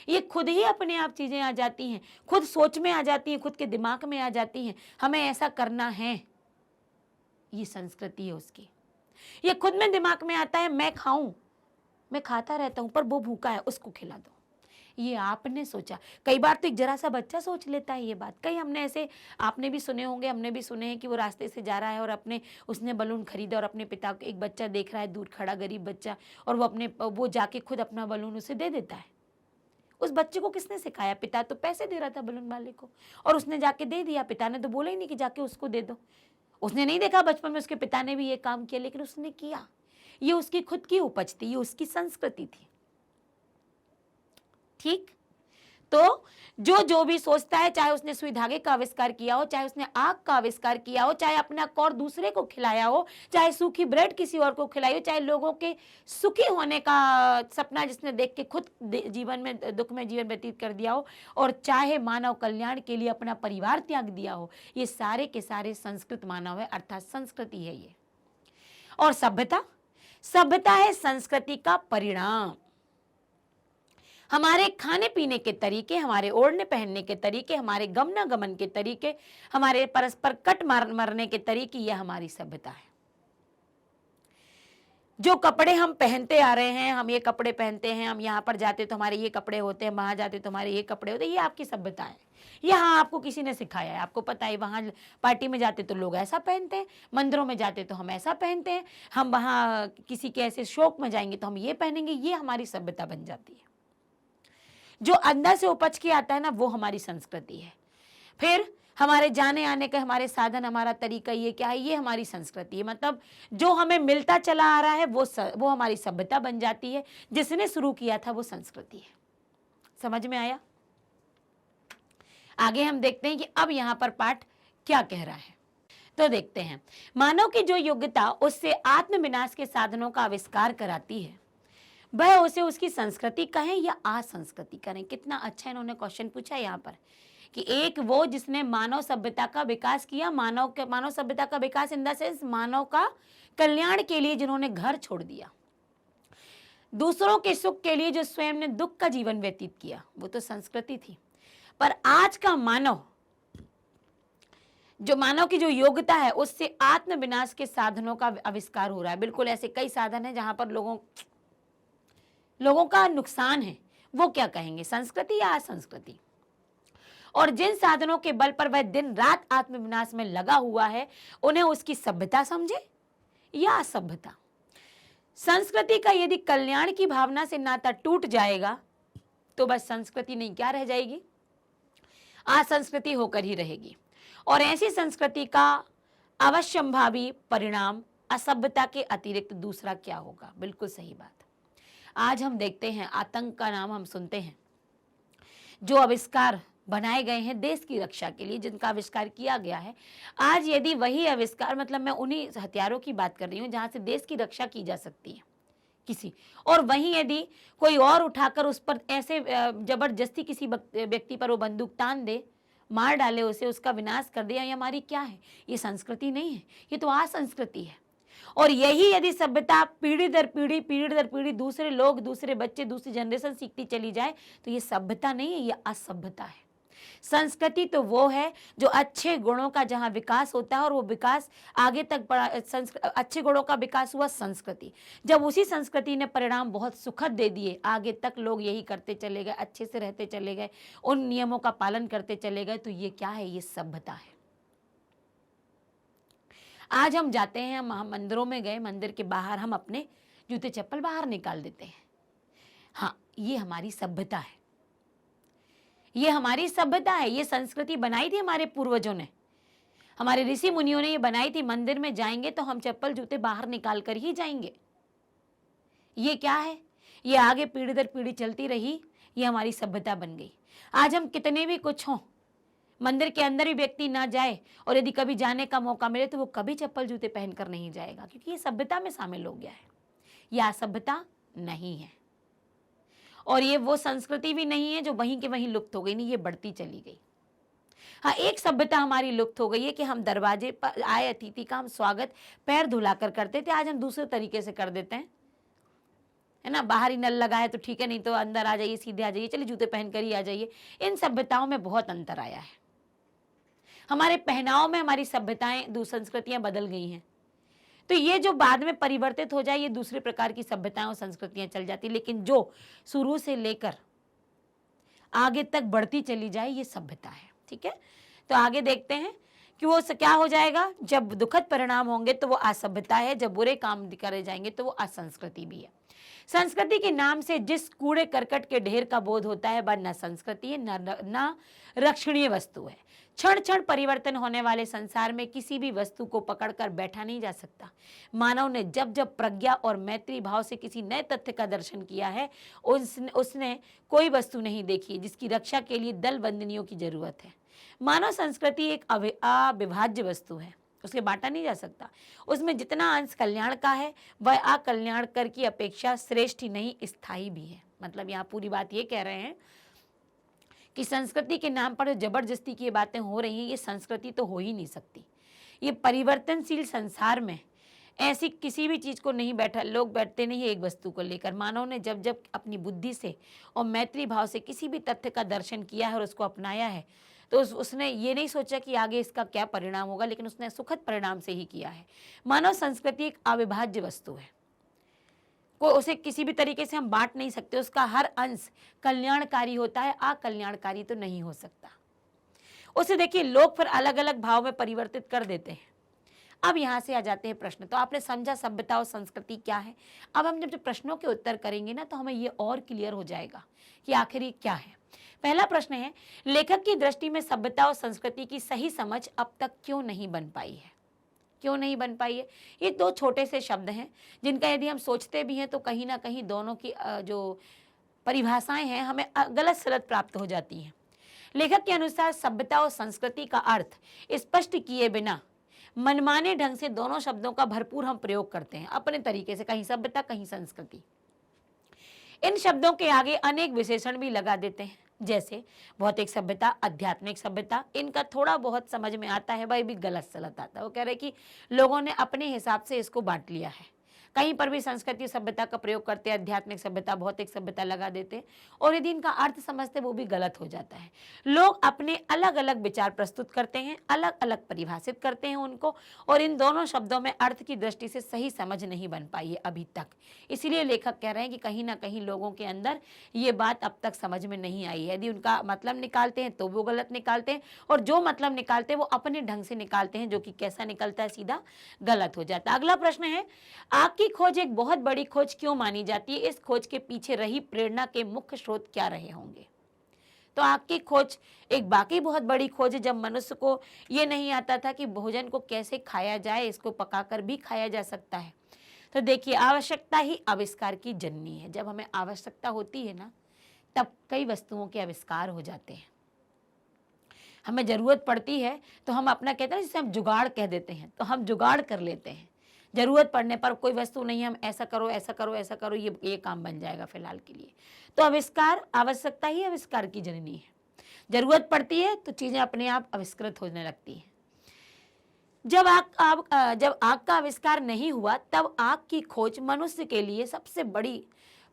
ये खुद ही अपने आप चीजें आ जाती हैं, खुद सोच में आ जाती हैं, खुद के दिमाग में आ जाती हैं, हमें ऐसा करना है, ये संस्कृति है उसकी। ये खुद में दिमाग में आता है मैं खाऊं, मैं खाता रहता हूं पर वो भूखा है उसको खिला दो, ये आपने सोचा। कई बार तो एक जरा सा बच्चा सोच लेता है ये बात। कई हमने ऐसे, आपने भी सुने होंगे, हमने भी सुने हैं कि वो रास्ते से जा रहा है और उसने बलून खरीदा और अपने पिता को, एक बच्चा देख रहा है दूर खड़ा गरीब बच्चा, और वो जाके खुद अपना बलून उसे दे देता है। उस बच्चे को किसने सिखाया? पिता तो पैसे दे रहा था बलून वाले को, और उसने जाके दे दिया। पिता ने तो बोला ही नहीं कि जाके उसको दे दो। उसने नहीं देखा बचपन में उसके पिता ने भी ये काम किया, लेकिन उसने किया। ये उसकी खुद की उपज थी, ये उसकी संस्कृति थी। ठीक? तो जो भी सोचता है, चाहे उसने सुई धागे का आविष्कार किया हो, चाहे उसने आग का आविष्कार किया हो, चाहे अपना कौर दूसरे को खिलाया हो, चाहे सूखी ब्रेड किसी और को खिलाई हो, चाहे लोगों के सुखी होने का सपना जिसने देख के खुद जीवन में, दुख में जीवन व्यतीत कर दिया हो, और चाहे मानव कल्याण के लिए अपना परिवार त्याग दिया हो, ये सारे के सारे संस्कृत मानव है, अर्थात संस्कृति है ये। और सभ्यता है संस्कृति का परिणाम। हमारे खाने पीने के तरीके, हमारे ओढ़ने पहनने के तरीके, हमारे गमनागमन के तरीके, हमारे परस्पर कट मरने के तरीके, यह हमारी सभ्यता है। जो कपड़े हम पहनते आ रहे हैं, हम ये कपड़े पहनते हैं, हम यहाँ पर जाते तो हमारे ये कपड़े होते हैं, वहां जाते तो हमारे ये कपड़े होते हैं, ये आपकी सभ्यता है। यहाँ आपको किसी ने सिखाया है, आपको पता है। वहाँ पार्टी में जाते तो लोग ऐसा पहनते हैं, मंदिरों में जाते तो हम ऐसा पहनते हैं, हम वहाँ किसी के ऐसे शौक में जाएंगे तो हम ये पहनेंगे, ये हमारी सभ्यता बन जाती है। जो अंदर से उपज के आता है ना, वो हमारी संस्कृति है। फिर हमारे जाने आने का, हमारे साधन, हमारा तरीका, ये क्या है? ये हमारी संस्कृति है। मतलब जो हमें मिलता चला आ रहा है वो हमारी सभ्यता बन जाती है। जिसने शुरू किया था वो संस्कृति है। समझ में आया? आगे हम देखते हैं कि अब यहाँ पर पाठ क्या कह रहा है। तो देखते हैं, मानव की जो योग्यता उससे आत्मविनाश के साधनों का आविष्कार कराती है, वह उसे उसकी संस्कृति कहें या असंस्कृति करें। कितना अच्छा इन्होंने क्वेश्चन पूछा यहाँ पर कि एक वो जिसने मानव सभ्यता का विकास किया, मानव सभ्यता का विकास इन द सेंस मानव का कल्याण के लिए जिन्होंने घर छोड़ दिया, दूसरों के सुख के लिए जो स्वयं ने दुख का जीवन व्यतीत किया, वो तो संस्कृति थी। पर आज का मानव की जो योग्यता है उससे आत्मविनाश के साधनों का आविष्कार हो रहा है। बिल्कुल ऐसे कई साधन हैं जहां पर लोगों का नुकसान है। वो क्या कहेंगे, संस्कृति या असंस्कृति? और जिन साधनों के बल पर वह दिन रात आत्मविनाश में लगा हुआ है, उन्हें उसकी सभ्यता समझे या असभ्यता? संस्कृति का यदि कल्याण की भावना से नाता टूट जाएगा तो बस संस्कृति नहीं, क्या रह जाएगी? असंस्कृति होकर ही रहेगी। और ऐसी संस्कृति का अवश्यंभावी परिणाम असभ्यता के अतिरिक्त दूसरा क्या होगा? बिल्कुल सही बात। आज हम देखते हैं, आतंक का नाम हम सुनते हैं। जो आविष्कार बनाए गए हैं देश की रक्षा के लिए, जिनका आविष्कार किया गया है, आज यदि वही आविष्कार, मतलब मैं उन्हीं हथियारों की बात कर रही हूँ जहां से देश की रक्षा की जा सकती है किसी, और वहीं यदि कोई और उठाकर उस पर ऐसे जबरदस्ती किसी व्यक्ति पर वो बंदूक तान दे, मार डाले उसे, उसका विनाश कर दे, ये हमारी क्या है? ये संस्कृति नहीं है, ये तो असंस्कृति है। और यही यदि सभ्यता पीढ़ी दर पीढ़ी दूसरे लोग, दूसरे बच्चे, दूसरी जनरेशन सीखती चली जाए तो ये सभ्यता नहीं है, ये असभ्यता है। संस्कृति तो वो है जो अच्छे गुणों का जहाँ विकास होता है और वो विकास आगे तक बढ़ा, अच्छे गुणों का विकास हुआ संस्कृति। जब उसी संस्कृति ने परिणाम बहुत सुखद दे दिए, आगे तक लोग यही करते चले गए, अच्छे से रहते चले गए, उन नियमों का पालन करते चले गए, तो ये क्या है? ये सभ्यता है। आज हम जाते हैं, हम मंदिरों में गए, मंदिर के बाहर हम अपने जूते चप्पल बाहर निकाल देते हैं। हाँ, ये हमारी सभ्यता है, ये हमारी सभ्यता है। ये संस्कृति बनाई थी हमारे पूर्वजों ने, हमारे ऋषि मुनियों ने ये बनाई थी। मंदिर में जाएंगे तो हम चप्पल जूते बाहर निकाल कर ही जाएंगे। ये क्या है? ये आगे पीढ़ी दर पीढ़ी चलती रही, ये हमारी सभ्यता बन गई। आज हम कितने भी कुछ हों, मंदिर के अंदर भी व्यक्ति ना जाए और यदि कभी जाने का मौका मिले तो वो कभी चप्पल जूते पहनकर नहीं जाएगा, क्योंकि ये सभ्यता में शामिल हो गया है। यह असभ्यता नहीं है, और ये वो संस्कृति भी नहीं है जो वहीं के वहीं लुप्त हो गई, नहीं, ये बढ़ती चली गई। हाँ, एक सभ्यता हमारी लुप्त हो गई है कि हम दरवाजे पर आए अतिथि का हम स्वागत पैर धुलाकर करते थे, आज हम दूसरे तरीके से कर देते हैं, है ना। बाहर ही नल लगा है तो ठीक है, नहीं तो अंदर आ जाइए, सीधे आ जाइए, चलिए जूते पहनकर ही आ जाइए। इन सभ्यताओं में बहुत अंतर आया है। हमारे पहनाव में हमारी सभ्यताएं, संस्कृतियां बदल गई हैं। तो ये जो बाद में परिवर्तित हो जाए, ये दूसरे प्रकार की सभ्यताएं और संस्कृतियां चल जाती। लेकिन जो शुरू से लेकर आगे तक बढ़ती चली जाए, ये सभ्यता है। ठीक है, तो आगे देखते हैं कि वो क्या हो जाएगा। जब दुखद परिणाम होंगे तो वो असभ्यता है, जब बुरे काम करे जाएंगे तो वो असंस्कृति भी है। संस्कृति के नाम से जिस कूड़े करकट के ढेर का बोध होता है वह न संस्कृति है न रक्षणीय वस्तु है। क्षण क्षण परिवर्तन होने वाले संसार में किसी भी वस्तु को पकड़कर बैठा नहीं जा सकता। मानव ने जब जब प्रज्ञा और मैत्री भाव से किसी नए तथ्य का दर्शन किया है, उसने कोई वस्तु नहीं देखी जिसकी रक्षा के लिए दल बंदनियों की जरूरत है। मानव संस्कृति एक अविभाज्य वस्तु है, उसे बांटा नहीं जा सकता। उसमें जितना अंश कल्याण का है वह अकल्याणकर की अपेक्षा श्रेष्ठ ही नहीं, स्थायी भी है। मतलब यहाँ पूरी बात ये कह रहे हैं कि संस्कृति के नाम पर जबरदस्ती की बातें हो रही हैं, ये संस्कृति तो हो ही नहीं सकती। ये परिवर्तनशील संसार में ऐसी किसी भी चीज़ को नहीं लोग बैठते नहीं है एक वस्तु को लेकर। मानव ने जब जब अपनी बुद्धि से और मैत्री भाव से किसी भी तथ्य का दर्शन किया है और उसको अपनाया है, तो उसने ये नहीं सोचा कि आगे इसका क्या परिणाम होगा, लेकिन उसने सुखद परिणाम से ही किया है। मानव संस्कृति एक अविभाज्य वस्तु है, उसे किसी भी तरीके से हम बांट नहीं सकते। उसका हर अंश कल्याणकारी होता है, अकल्याणकारी तो नहीं हो सकता। उसे देखिए लोग फिर अलग अलग भाव में परिवर्तित कर देते हैं। अब यहाँ से आ जाते हैं प्रश्न। तो आपने समझा सभ्यता और संस्कृति क्या है। अब हम जब प्रश्नों के उत्तर करेंगे ना, तो हमें ये और क्लियर हो जाएगा कि आखिर ये क्या है। पहला प्रश्न है, लेखक की दृष्टि में सभ्यता और संस्कृति की सही समझ अब तक क्यों नहीं बन पाई है? क्यों नहीं बन पाई है? ये दो छोटे से शब्द हैं जिनका यदि हम सोचते भी हैं तो कहीं ना कहीं दोनों की जो परिभाषाएं हैं हमें गलत सलत प्राप्त हो जाती हैं। लेखक के अनुसार सभ्यता और संस्कृति का अर्थ स्पष्ट किए बिना मनमाने ढंग से दोनों शब्दों का भरपूर हम प्रयोग करते हैं अपने तरीके से, कहीं सभ्यता कहीं संस्कृति। इन शब्दों के आगे अनेक विशेषण भी लगा देते हैं, जैसे भौतिक सभ्यता, आध्यात्मिक सभ्यता। इनका थोड़ा बहुत समझ में आता है, वही भी गलत सलत आता है। वो कह रहे कि लोगों ने अपने हिसाब से इसको बांट लिया है। कहीं पर भी संस्कृति सभ्यता का प्रयोग करते हैं, आध्यात्मिक सभ्यता, भौतिक सभ्यता लगा देते हैं, और यदि इनका अर्थ समझते वो भी गलत हो जाता है। लोग अपने अलग अलग विचार प्रस्तुत करते हैं, अलग अलग परिभाषित करते हैं उनको, और इन दोनों शब्दों में अर्थ की दृष्टि से सही समझ नहीं बन पाई है अभी तक। इसीलिए लेखक कह रहे हैं कि कहीं ना कहीं लोगों के अंदर ये बात अब तक समझ में नहीं आई है। यदि उनका मतलब निकालते हैं तो वो गलत निकालते हैं, और जो मतलब निकालते हैं वो अपने ढंग से निकालते हैं, जो कि कैसा निकलता है, सीधा गलत हो जाता है। अगला प्रश्न है, आपकी खोज एक बहुत बड़ी खोज क्यों मानी जाती है? इस खोज के पीछे रही प्रेरणा के मुख्य स्रोत क्या रहे होंगे? तो आग की खोज एक बाकी बहुत बड़ी खोज है, जब मनुष्य को ये नहीं आता था कि भोजन को कैसे खाया जाए, इसको पकाकर भी खाया जा सकता है। तो देखिए, आवश्यकता ही आविष्कार की जननी है। जब हमें आवश्यकता होती है ना, तब कई वस्तुओं के आविष्कार हो जाते हैं। हमें जरूरत पड़ती है तो हम अपना कहते हैं, जिसे हम जुगाड़ कह देते हैं, तो हम जुगाड़ कर लेते हैं। जरूरत पड़ने पर कोई वस्तु नहीं, हम ऐसा करो ऐसा करो ऐसा करो, ये काम बन जाएगा फिलहाल के लिए। तो आविष्कार, आवश्यकता ही आविष्कार की जननी है। जरूरत पड़ती है तो चीजें अपने आप आविष्कृत होने लगती हैं। जब आग का आविष्कार नहीं हुआ, तब आग की खोज मनुष्य के लिए सबसे बड़ी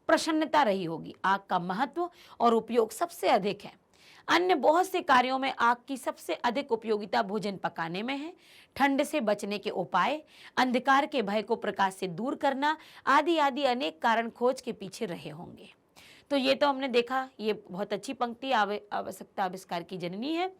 प्रसन्नता रही होगी। आग का महत्व और उपयोग सबसे अधिक है। अन्य बहुत से कार्यों में आग की सबसे अधिक उपयोगिता भोजन पकाने में है। ठंड से बचने के उपाय, अंधकार के भय को प्रकाश से दूर करना, आदि आदि अनेक कारण खोज के पीछे रहे होंगे। तो ये तो हमने देखा, ये बहुत अच्छी पंक्ति, आवश्यकता आविष्कार की जननी है।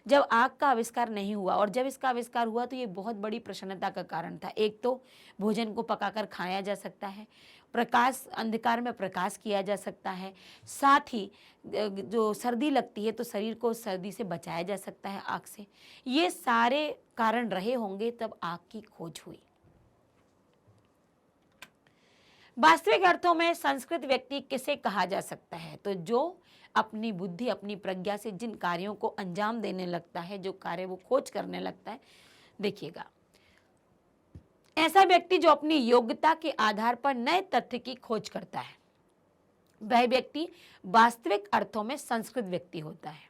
जब आग का आविष्कार नहीं हुआ और जब इसका आविष्कार हुआ तो ये बहुत बड़ी प्रसन्नता का कारण था। एक तो भोजन को पकाकर खाया जा सकता है, प्रकाश, अंधकार में प्रकाश किया जा सकता है, साथ ही जो सर्दी लगती है तो शरीर को सर्दी से बचाया जा सकता है आग से। ये सारे कारण रहे होंगे तब आग की खोज हुई। वास्तविक अर्थों में संस्कृत व्यक्ति किसे कहा जा सकता है? तो जो अपनी बुद्धि, अपनी प्रज्ञा से जिन कार्यों को अंजाम देने लगता है, जो कार्य वो खोज करने लगता है। देखिएगा, ऐसा व्यक्ति जो अपनी योग्यता के आधार पर नए तथ्य की खोज करता है, वह व्यक्ति वास्तविक अर्थों में संस्कृत व्यक्ति होता है।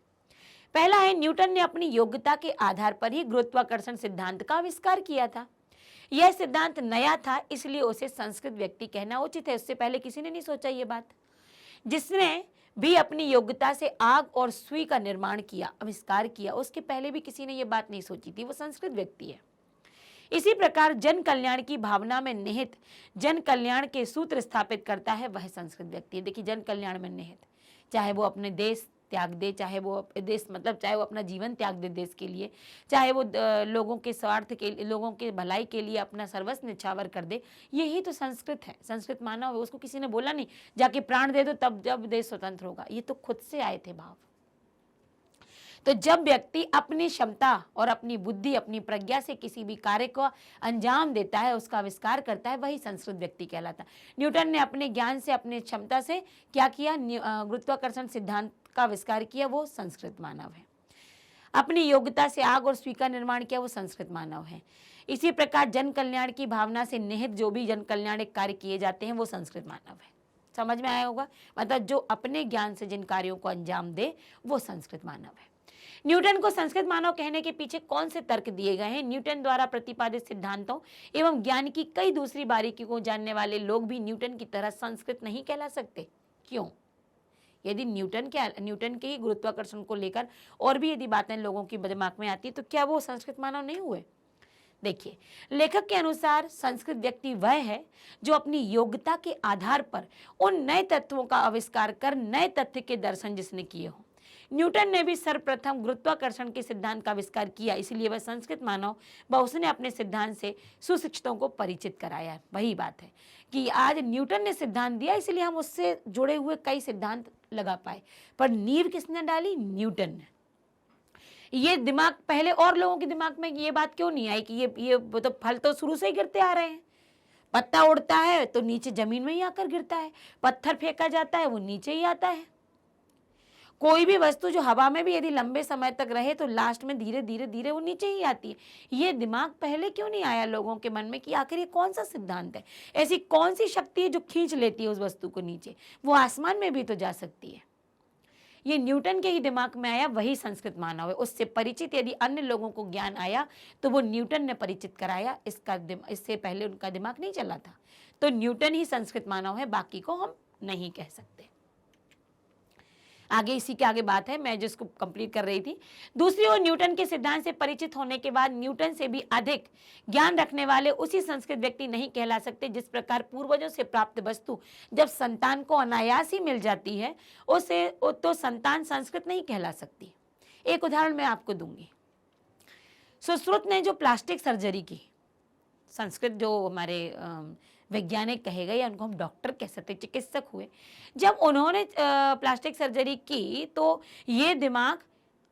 पहला है, न्यूटन ने अपनी योग्यता के आधार पर ही गुरुत्वाकर्षण सिद्धांत का आविष्कार किया था। यह सिद्धांत नया था, इसलिए उसे संस्कृत व्यक्ति कहना उचित है। उससे पहले किसी ने नहीं सोचा ये बात। जिसने भी अपनी योग्यता से आग और सुई का निर्माण किया, आविष्कार किया, उसके पहले भी किसी ने ये बात नहीं सोची थी, वो संस्कृत व्यक्ति है। इसी प्रकार जन कल्याण की भावना में निहित जन कल्याण के सूत्र स्थापित करता है, वह संस्कृत व्यक्ति है। देखिए, जन कल्याण में निहित, चाहे वो अपने देश त्याग दे, चाहे वो देश मतलब चाहे वो अपना जीवन त्याग दे देश के लिए, चाहे वो लोगों के स्वार्थ के लिए, लोगों के भलाई के लिए अपना सर्वस्व न्यौछावर कर दे। यही तो संस्कृत है, संस्कृत मानव है। उसको किसी ने बोला नहीं जाके प्राण दे दो तब जब देश स्वतंत्र होगा, ये तो खुद से आए थे भाव। तो जब व्यक्ति अपनी क्षमता और अपनी बुद्धि, अपनी प्रज्ञा से किसी भी कार्य को अंजाम देता है, उसका आविष्कार करता है, वही संस्कृत व्यक्ति कहलाता है। न्यूटन ने अपने ज्ञान से, अपनी क्षमता से क्या किया? गुरुत्वाकर्षण सिद्धांत का आविष्कार किया, वो संस्कृत मानव है। अपनी योग्यता से आग और सुई का निर्माण किया, वो संस्कृत मानव है। इसी प्रकार जन कल्याण की भावना से निहित जो भी जन कल्याणिक कार्य किए जाते हैं, वो संस्कृत मानव है। समझ में आया होगा? मतलब जो अपने ज्ञान से जिन कार्यों को अंजाम दे, वो संस्कृत मानव है। न्यूटन को संस्कृत मानव कहने के पीछे कौन से तर्क दिए गए हैं? न्यूटन द्वारा प्रतिपादित सिद्धांतों एवं ज्ञान की कई दूसरी बारीकियों को जानने वाले लोग भी न्यूटन की तरह संस्कृत नहीं कहला सकते। क्यों? यदि न्यूटन के ही गुरुत्वाकर्षण को लेकर और भी यदि बातें लोगों की दिमाग में आती तो क्या वो संस्कृत मानव नहीं हुए? देखिए, लेखक के अनुसार संस्कृत व्यक्ति वह है जो अपनी योग्यता के आधार पर उन नए तत्वों का आविष्कार कर नए तथ्य के दर्शन जिसने किए हो। न्यूटन ने भी सर्वप्रथम गुरुत्वाकर्षण के सिद्धांत का आविष्कार किया, इसलिए वह संस्कृत मानव व उसने अपने सिद्धांत से सुशिक्षितों को परिचित कराया है। वही बात है कि आज न्यूटन ने सिद्धांत दिया, इसलिए हम उससे जुड़े हुए कई सिद्धांत लगा पाए, पर नींव किसने डाली? न्यूटन ने। ये दिमाग पहले और लोगों के दिमाग में ये बात क्यों नहीं आई कि ये तो फल तो शुरू से ही गिरते आ रहे हैं। पत्ता उड़ता है तो नीचे जमीन में ही आकर गिरता है, पत्थर फेंका जाता है वो नीचे ही आता है। कोई भी वस्तु जो हवा में भी यदि लंबे समय तक रहे तो लास्ट में धीरे धीरे धीरे वो नीचे ही आती है। ये दिमाग पहले क्यों नहीं आया लोगों के मन में कि आखिर ये कौन सा सिद्धांत है, ऐसी कौन सी शक्ति है जो खींच लेती है उस वस्तु को नीचे, वो आसमान में भी तो जा सकती है। ये न्यूटन के ही दिमाग में आया, वही संस्कृत मानव है। उससे परिचित यदि अन्य लोगों को ज्ञान आया तो वो न्यूटन ने परिचित कराया, इससे पहले उनका दिमाग नहीं चला था। तो न्यूटन ही संस्कृत मानव है, बाकी को हम नहीं कह सकते। आगे इसी के आगे बात है, मैं जिसको कंप्लीट कर रही थी। दूसरी ओर न्यूटन के सिद्धांत से परिचित होने के बाद न्यूटन से भी अधिक ज्ञान रखने वाले उसी संस्कृत व्यक्ति नहीं कहला सकते। जिस प्रकार पूर्वजों से प्राप्त वस्तु जब संतान को अनायास ही मिल जाती है, उसे तो संतान संस्कृत नहीं कहला सकती। एक उदाहरण मैं आपको दूंगी। सुश्रुत ने जो प्लास्टिक सर्जरी की, संस्कृत जो हमारे वैज्ञानिक कहे गए या उनको हम डॉक्टर कह सकते, चिकित्सक हुए, जब उन्होंने प्लास्टिक सर्जरी की तो ये दिमाग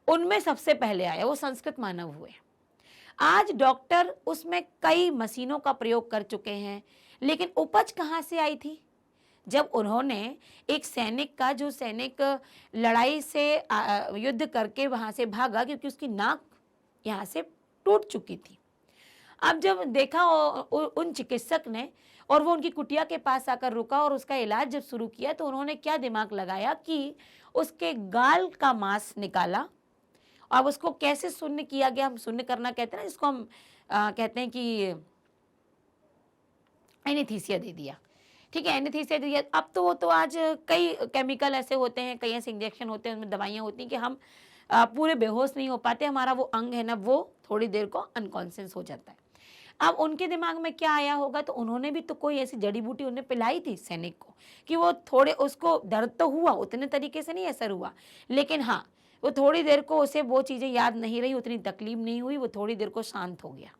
उनमें सबसे पहले आया, वो संस्कृत मानव हुए। आज डॉक्टर उसमें कई मशीनों का प्रयोग कर चुके हैं, लेकिन उपज कहाँ से आई थी? जब उन्होंने एक सैनिक का, जो सैनिक लड़ाई से युद्ध करके वहाँ से भागा क्योंकि उसकी नाक यहाँ से टूट चुकी थी। अब जब देखा उन चिकित्सक ने और वो उनकी कुटिया के पास आकर रुका और उसका इलाज जब शुरू किया तो उन्होंने क्या दिमाग लगाया कि उसके गाल का मांस निकाला। अब उसको कैसे शून्य किया गया, हम शून्य करना कहते हैं ना, जिसको हम कहते हैं कि एनेस्थीसिया दे दिया। ठीक है, एनेस्थीसिया दे दिया। अब तो वो तो आज कई केमिकल ऐसे होते हैं, कई ऐसे इंजेक्शन होते हैं, उसमें दवाइयाँ होती हैं कि हम पूरे बेहोश नहीं हो पाते, हमारा वो अंग है ना वो थोड़ी देर को अनकॉन्शियस हो जाता है। अब उनके दिमाग में क्या आया होगा, तो उन्होंने भी तो कोई ऐसी जड़ी बूटी उन्हें पिलाई थी सैनिक को कि वो थोड़े, उसको दर्द तो हुआ, उतने तरीके से नहीं असर हुआ, लेकिन हाँ वो थोड़ी देर को उसे वो चीज़ें याद नहीं रही, उतनी तकलीफ नहीं हुई, वो थोड़ी देर को शांत हो गया।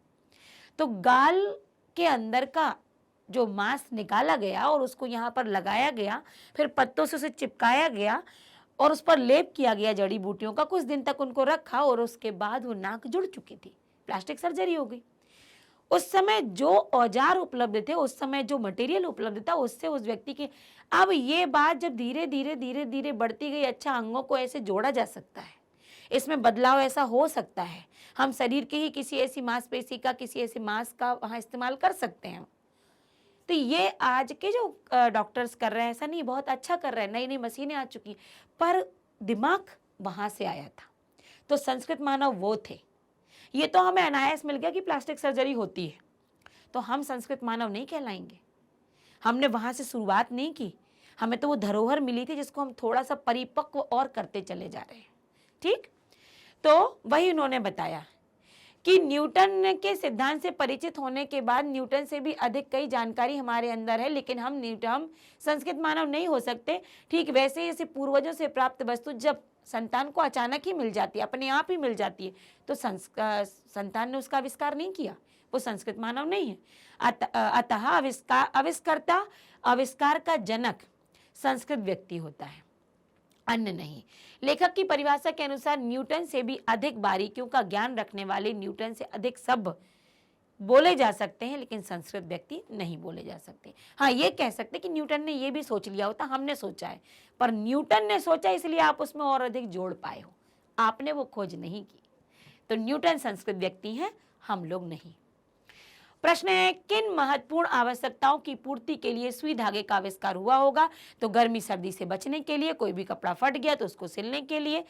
तो गाल के अंदर का जो मांस निकाला गया और उसको यहाँ पर लगाया गया, फिर पत्तों से उसे चिपकाया गया और उस पर लेप किया गया जड़ी बूटियों का, कुछ दिन तक उनको रखा और उसके बाद वो नाक जुड़ चुकी थी, प्लास्टिक सर्जरी हो गई। उस समय जो औजार उपलब्ध थे, उस समय जो मटेरियल उपलब्ध था, उससे उस व्यक्ति के, अब ये बात जब धीरे धीरे बढ़ती गई, अच्छा अंगों को ऐसे जोड़ा जा सकता है, इसमें बदलाव ऐसा हो सकता है, हम शरीर के ही किसी ऐसी मांसपेशी का, किसी ऐसे मांस का वहाँ इस्तेमाल कर सकते हैं। तो ये आज के जो डॉक्टर्स कर रहे हैं, ऐसा नहीं, बहुत अच्छा कर रहे हैं, नई नई मशीनें आ चुकी, पर दिमाग वहाँ से आया था। तो संस्कृत मानव वो थे। ये तो हमें अनायास मिल गया कि प्लास्टिक सर्जरी होती है, तो हम संस्कृत मानव नहीं कहलाएंगे। हमने वहाँ से शुरुआत नहीं की, हमें तो वो धरोहर मिली थी जिसको हम थोड़ा सा परिपक्व और करते चले जा रहे हैं। ठीक, तो वही उन्होंने बताया कि न्यूटन के सिद्धांत से परिचित होने के बाद न्यूटन से भी अधिक कई जानकारी हमारे अंदर है, लेकिन हम संस्कृत मानव नहीं हो सकते। ठीक वैसे ही जैसे पूर्वजों से प्राप्त वस्तु जब संतान को अचानक ही मिल जाती है, अपने आप ही मिल जाती है, तो संतान ने उसका आविष्कार नहीं किया, वो संस्कृत मानव नहीं है। अतः आविष्कर्ता, आविष्कार का जनक संस्कृत व्यक्ति होता है, अन्य नहीं। लेखक की परिभाषा के अनुसार न्यूटन से भी अधिक बारीकियों का ज्ञान रखने वाले, न्यूटन से अधिक सभ्य बोले जा सकते हैं, लेकिन संस्कृत व्यक्ति नहीं बोले जा सकते। हाँ, ये कह सकते कि न्यूटन ने ये भी सोच लिया होता, हमने सोचा है, पर न्यूटन ने सोचा इसलिए आप उसमें और अधिक जोड़ पाए हो, आपने वो खोज नहीं की। तो न्यूटन संस्कृत व्यक्ति हैं, हम लोग नहीं। प्रश्न है, किन महत्वपूर्ण आवश्यकताओं की पूर्ति के लिए सुई धागे का आविष्कार हुआ होगा? तो गर्मी सर्दी से बचने के लिए, कोई भी कपड़ा फट गया तो उसको सिलने के लिए।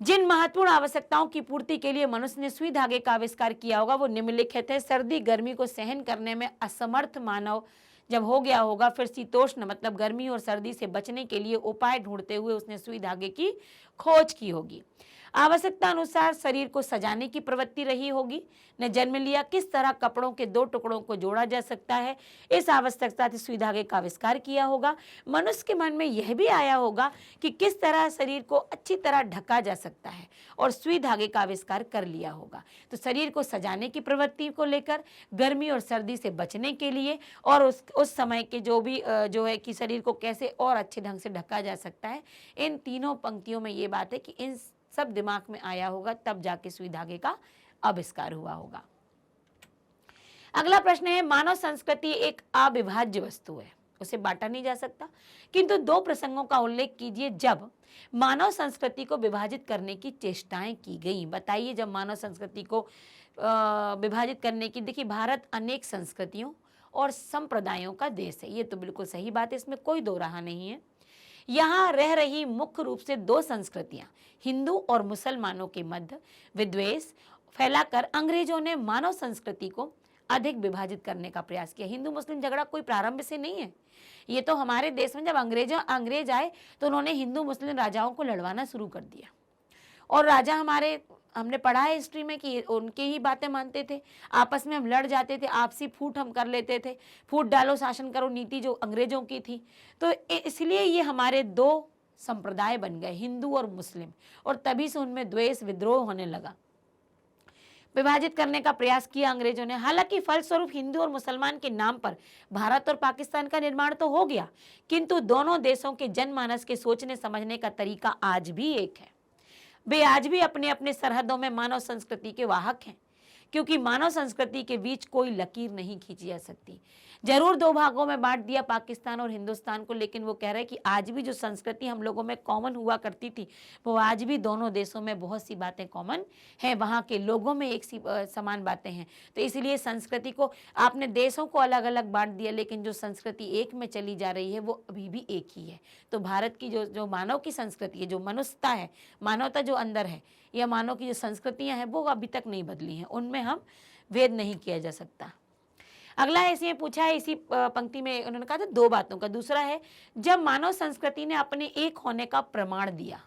जिन महत्वपूर्ण आवश्यकताओं की पूर्ति के लिए मनुष्य ने सुई धागे का आविष्कार किया होगा वो निम्नलिखित है। सर्दी गर्मी को सहन करने में असमर्थ मानव जब हो गया होगा, फिर शीतोष्ण मतलब गर्मी और सर्दी से बचने के लिए उपाय ढूंढते हुए उसने सुई धागे की खोज की होगी। आवश्यकता अनुसार शरीर को सजाने की प्रवृत्ति रही होगी। ने जन्म लिया, किस तरह कपड़ों के दो टुकड़ों को जोड़ा जा सकता है, इस आवश्यकता से सुई धागे का आविष्कार किया होगा। मनुष्य के मन में यह भी आया होगा कि किस तरह शरीर को अच्छी तरह ढका जा सकता है और सुई धागे का आविष्कार कर लिया होगा। तो शरीर को सजाने की प्रवृत्ति को लेकर, गर्मी और सर्दी से बचने के लिए, और उस समय के जो है कि शरीर को कैसे और अच्छे ढंग से ढका जा सकता है, इन तीनों पंक्तियों में ये बात है कि इन सब दिमाग में आया होगा, तब जाके सुई धागे का आविष्कार हुआ होगा। अगला प्रश्न है, मानव संस्कृति एक अविभाज्य वस्तु है, उसे बांटा नहीं जा सकता, किंतु दो प्रसंगों का उल्लेख कीजिए जब मानव संस्कृति को विभाजित करने की चेष्टाएं की गई। बताइए, जब मानव संस्कृति को विभाजित करने की, देखिए भारत अनेक संस्कृतियों और संप्रदायों का देश है, ये तो बिल्कुल सही बात है, इसमें कोई दो राह नहीं है। यहाँ रह रही मुख्य रूप से दो संस्कृतियां, हिंदू और मुसलमानों के मध्य विद्वेष फैलाकर अंग्रेजों ने मानव संस्कृति को अधिक विभाजित करने का प्रयास किया। हिंदू मुस्लिम झगड़ा कोई प्रारंभ से नहीं है, ये तो हमारे देश में जब अंग्रेज आए तो उन्होंने हिंदू मुस्लिम राजाओं को लड़वाना शुरू कर दिया, और राजा हमने पढ़ा है हिस्ट्री में कि उनके ही बातें मानते थे, आपस में हम लड़ जाते थे, आपसी फूट हम कर लेते थे, फूट डालो शासन करो नीति जो अंग्रेजों की थी। तो इसलिए ये हमारे दो संप्रदाय बन गए, हिंदू और मुस्लिम, और तभी से उनमें द्वेष विद्रोह होने लगा। विभाजित करने का प्रयास किया अंग्रेजों ने। हालांकि फलस्वरूप हिंदू और मुसलमान के नाम पर भारत और पाकिस्तान का निर्माण तो हो गया, किंतु दोनों देशों के जनमानस के सोचने समझने का तरीका आज भी एक है। वे आज भी अपने अपने सरहदों में मानव संस्कृति के वाहक हैं, क्योंकि मानव संस्कृति के बीच कोई लकीर नहीं खींची जा सकती। जरूर दो भागों में बांट दिया पाकिस्तान और हिंदुस्तान को, लेकिन वो कह रहे हैं कि आज भी जो संस्कृति हम लोगों में कॉमन हुआ करती थी, वो आज भी दोनों देशों में बहुत सी बातें कॉमन हैं, वहाँ के लोगों में एक सी समान बातें हैं। तो इसलिए संस्कृति को आपने देशों को अलग अलग बांट दिया, लेकिन जो संस्कृति एक में चली जा रही है वो अभी भी एक ही है। तो भारत की जो मानव की संस्कृति है, जो मनुष्यता है, मानवता जो अंदर है, या मानव की जो संस्कृतियाँ हैं वो अभी तक नहीं बदली हैं, उनमें हम भेद नहीं किया जा सकता। अगला है, इसमें पूछा है, इसी पंक्ति में उन्होंने कहा था दो बातों का। दूसरा है, जब मानव संस्कृति ने अपने एक होने का प्रमाण दिया,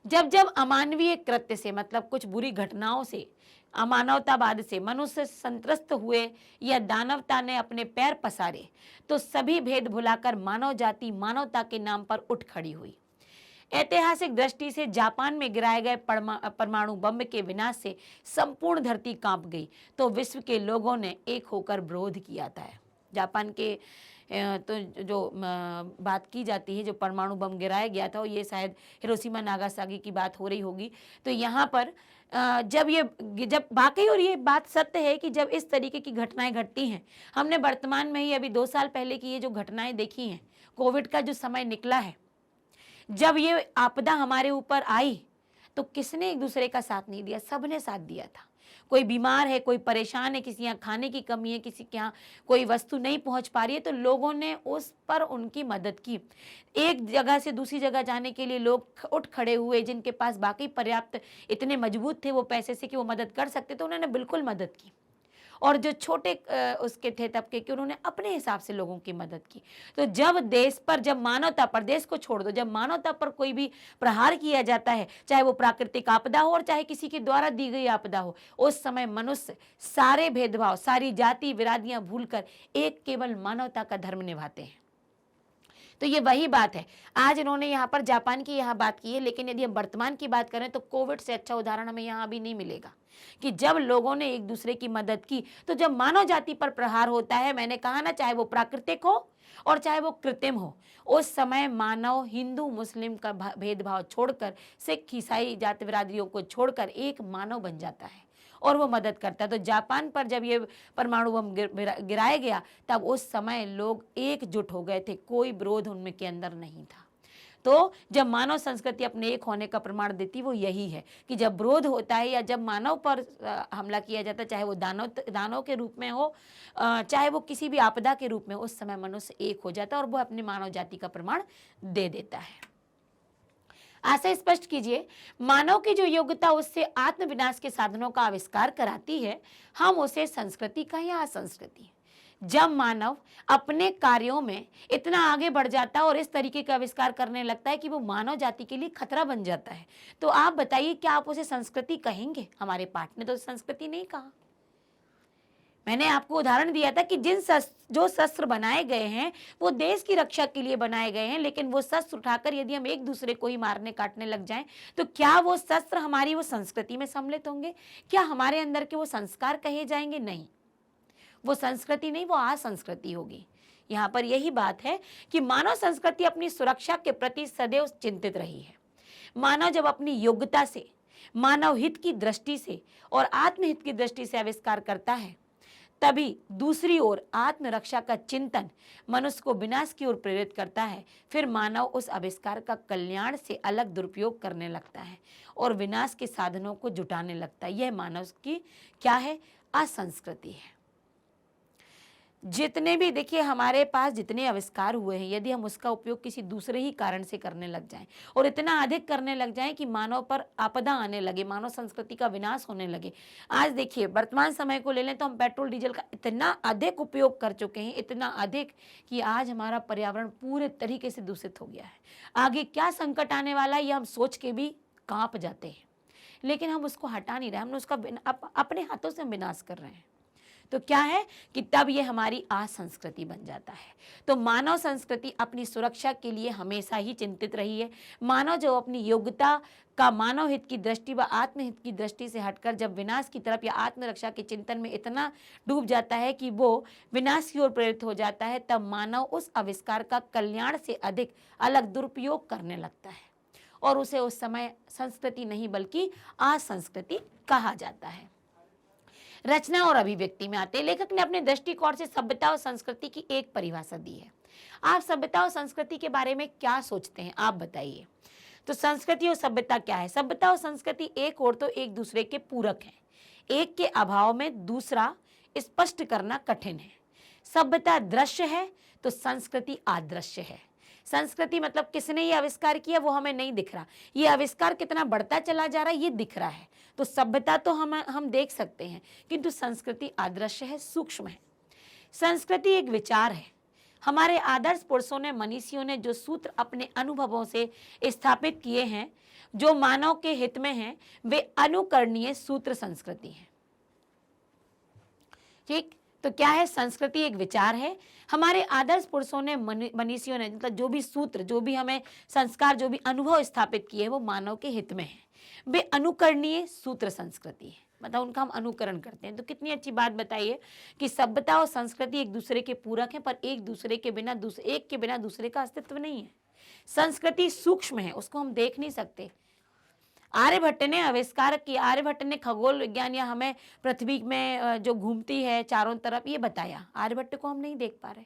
जब अमानवीय कृत्य से मतलब कुछ बुरी घटनाओं से, अमानवतावाद से मनुष्य संत्रस्त हुए या दानवता ने अपने पैर पसारे, तो सभी भेद भुलाकर मानव जाति मानवता के नाम पर उठ खड़ी हुई। ऐतिहासिक दृष्टि से जापान में गिराए गए परमाणु बम के विनाश से संपूर्ण धरती कांप गई, तो विश्व के लोगों ने एक होकर विरोध किया था। जापान के तो जो बात की जाती है, जो परमाणु बम गिराया गया था, ये शायद हिरोशिमा नागासाकी की बात हो रही होगी। तो यहाँ पर जब वाकई, और ये बात सत्य है कि जब इस तरीके की घटनाएं घटती हैं, हमने वर्तमान में ही अभी 2 साल पहले की ये जो घटनाएं देखी हैं, कोविड का जो समय निकला है, जब ये आपदा हमारे ऊपर आई तो किसने एक दूसरे का साथ नहीं दिया, सबने साथ दिया था। कोई बीमार है, कोई परेशान है, किसी यहाँ खाने की कमी है, किसी के यहाँ कोई वस्तु नहीं पहुँच पा रही है, तो लोगों ने उस पर उनकी मदद की। एक जगह से दूसरी जगह जाने के लिए लोग उठ खड़े हुए, जिनके पास बाकी पर्याप्त इतने मजबूत थे वो पैसे से कि वो मदद कर सकते, तो उन्होंने बिल्कुल मदद की। और जो छोटे उसके थे तबके के, उन्होंने अपने हिसाब से लोगों की मदद की। तो जब देश पर, जब मानवता पर, देश को छोड़ दो, जब मानवता पर कोई भी प्रहार किया जाता है, चाहे वो प्राकृतिक आपदा हो और चाहे किसी के द्वारा दी गई आपदा हो, उस समय मनुष्य सारे भेदभाव, सारी जाति विरादियां भूलकर एक केवल मानवता का धर्म निभाते हैं। तो ये वही बात है। आज इन्होंने यहाँ पर जापान की यहाँ बात की है, लेकिन यदि हम वर्तमान की बात करें तो कोविड से अच्छा उदाहरण हमें यहाँ अभी नहीं मिलेगा कि जब लोगों ने एक दूसरे की मदद की। तो जब मानव जाति पर प्रहार होता है, मैंने कहा ना, चाहे वो प्राकृतिक हो और चाहे वो कृत्रिम हो, उस समय मानव हिंदू मुस्लिम का भेदभाव छोड़कर, सिख ईसाई जाति बिरादरियों को छोड़कर एक मानव बन जाता है और वो मदद करता है। तो जापान पर जब ये परमाणु बम गिराया गया, तब उस समय लोग एकजुट हो गए थे, कोई विरोध उनमें के अंदर नहीं था। तो जब मानव संस्कृति अपने एक होने का प्रमाण देती वो यही है कि जब विरोध होता है या जब मानव पर हमला किया जाता है, चाहे वो दानव के रूप में हो, चाहे वो किसी भी आपदा के रूप में, उस समय मनुष्य एक हो जाता है और वो अपनी मानव जाति का प्रमाण दे देता है। आशय स्पष्ट कीजिए, मानव की जो योग्यता उससे आत्मविनाश के साधनों का आविष्कार कराती है, हम उसे संस्कृति कहें या असंस्कृति। जब मानव अपने कार्यों में इतना आगे बढ़ जाता है और इस तरीके का आविष्कार करने लगता है कि वो मानव जाति के लिए खतरा बन जाता है, तो आप बताइए क्या आप उसे संस्कृति कहेंगे? हमारे पाठ ने तो संस्कृति नहीं कहा। मैंने आपको उदाहरण दिया था कि जो शस्त्र बनाए गए हैं वो देश की रक्षा के लिए बनाए गए हैं, लेकिन वो शस्त्र उठाकर यदि हम एक दूसरे को ही मारने काटने लग जाएं, तो क्या वो शस्त्र हमारी वो संस्कृति में सम्मिलित होंगे? क्या हमारे अंदर के वो संस्कार कहे जाएंगे? नहीं, वो संस्कृति नहीं, वो असंस्कृति होगी। यहाँ पर यही बात है कि मानव संस्कृति अपनी सुरक्षा के प्रति सदैव चिंतित रही है। मानव जब अपनी योग्यता से, मानव हित की दृष्टि से और आत्महित की दृष्टि से आविष्कार करता है, तभी दूसरी ओर आत्मरक्षा का चिंतन मनुष्य को विनाश की ओर प्रेरित करता है। फिर मानव उस आविष्कार का कल्याण से अलग दुरुपयोग करने लगता है और विनाश के साधनों को जुटाने लगता है। यह मानव की क्या है? असंस्कृति है। जितने भी देखिए हमारे पास जितने आविष्कार हुए हैं, यदि हम उसका उपयोग किसी दूसरे ही कारण से करने लग जाएं और इतना अधिक करने लग जाएं कि मानव पर आपदा आने लगे, मानव संस्कृति का विनाश होने लगे। आज देखिए वर्तमान समय को ले लें तो हम पेट्रोल डीजल का इतना अधिक उपयोग कर चुके हैं, इतना अधिक कि आज हमारा पर्यावरण पूरे तरीके से दूषित हो गया है। आगे क्या संकट आने वाला है ये हम सोच के भी कांप जाते हैं, लेकिन हम उसको हटा नहीं रहे, हम उसका अपने हाथों से विनाश कर रहे हैं। तो क्या है कि तब ये हमारी असंस्कृति बन जाता है। तो मानव संस्कृति अपनी सुरक्षा के लिए हमेशा ही चिंतित रही है। मानव जो अपनी योग्यता का मानव हित की दृष्टि व आत्महित की दृष्टि से हटकर जब विनाश की तरफ या आत्मरक्षा के चिंतन में इतना डूब जाता है कि वो विनाश की ओर प्रेरित हो जाता है, तब मानव उस आविष्कार का कल्याण से अधिक अलग दुरुपयोग करने लगता है और उसे उस समय संस्कृति नहीं बल्कि असंस्कृति कहा जाता है। रचना और अभिव्यक्ति में आते हैं। लेखक ने अपने दृष्टिकोण से सभ्यता और संस्कृति की एक परिभाषा दी है। आप सभ्यता और संस्कृति के बारे में क्या सोचते हैं, आप बताइए। तो संस्कृति और सभ्यता क्या है? सभ्यता और संस्कृति एक और तो एक दूसरे के पूरक हैं, एक के अभाव में दूसरा स्पष्ट करना कठिन है। सभ्यता दृश्य है तो संस्कृति अदृश्य है। संस्कृति मतलब किसने ये आविष्कार किया वो हमें नहीं दिख रहा, ये आविष्कार कितना बढ़ता चला जा रहा है ये दिख रहा है। तो सभ्यता तो हम देख सकते हैं, किंतु संस्कृति अदृश्य है, सूक्ष्म है। संस्कृति एक विचार है। हमारे आदर्श पुरुषों ने, मनीषियों ने जो सूत्र अपने अनुभवों से स्थापित किए हैं, जो मानव के हित में हैं, वे अनुकरणीय सूत्र संस्कृति है। ठीक, तो क्या है? संस्कृति एक विचार है। हमारे आदर्श पुरुषों ने, मनीषियों ने, मतलब जो भी सूत्र, जो भी हमें संस्कार, जो भी अनुभव स्थापित किए वो मानव के हित में है। वे अनुकरणीय सूत्र संस्कृति है, मतलब उनका हम अनुकरण करते हैं। तो कितनी अच्छी बात बताइए कि सभ्यता और संस्कृति एक दूसरे के पूरक हैं, पर एक के बिना दूसरे का अस्तित्व नहीं है। संस्कृति सूक्ष्म है, उसको हम देख नहीं सकते। आर्यभट्ट ने आविष्कार किया, आर्यभट्ट ने खगोल विज्ञान या हमें पृथ्वी में जो घूमती है चारों तरफ ये बताया, आर्यभट्ट को हम नहीं देख पा रहे।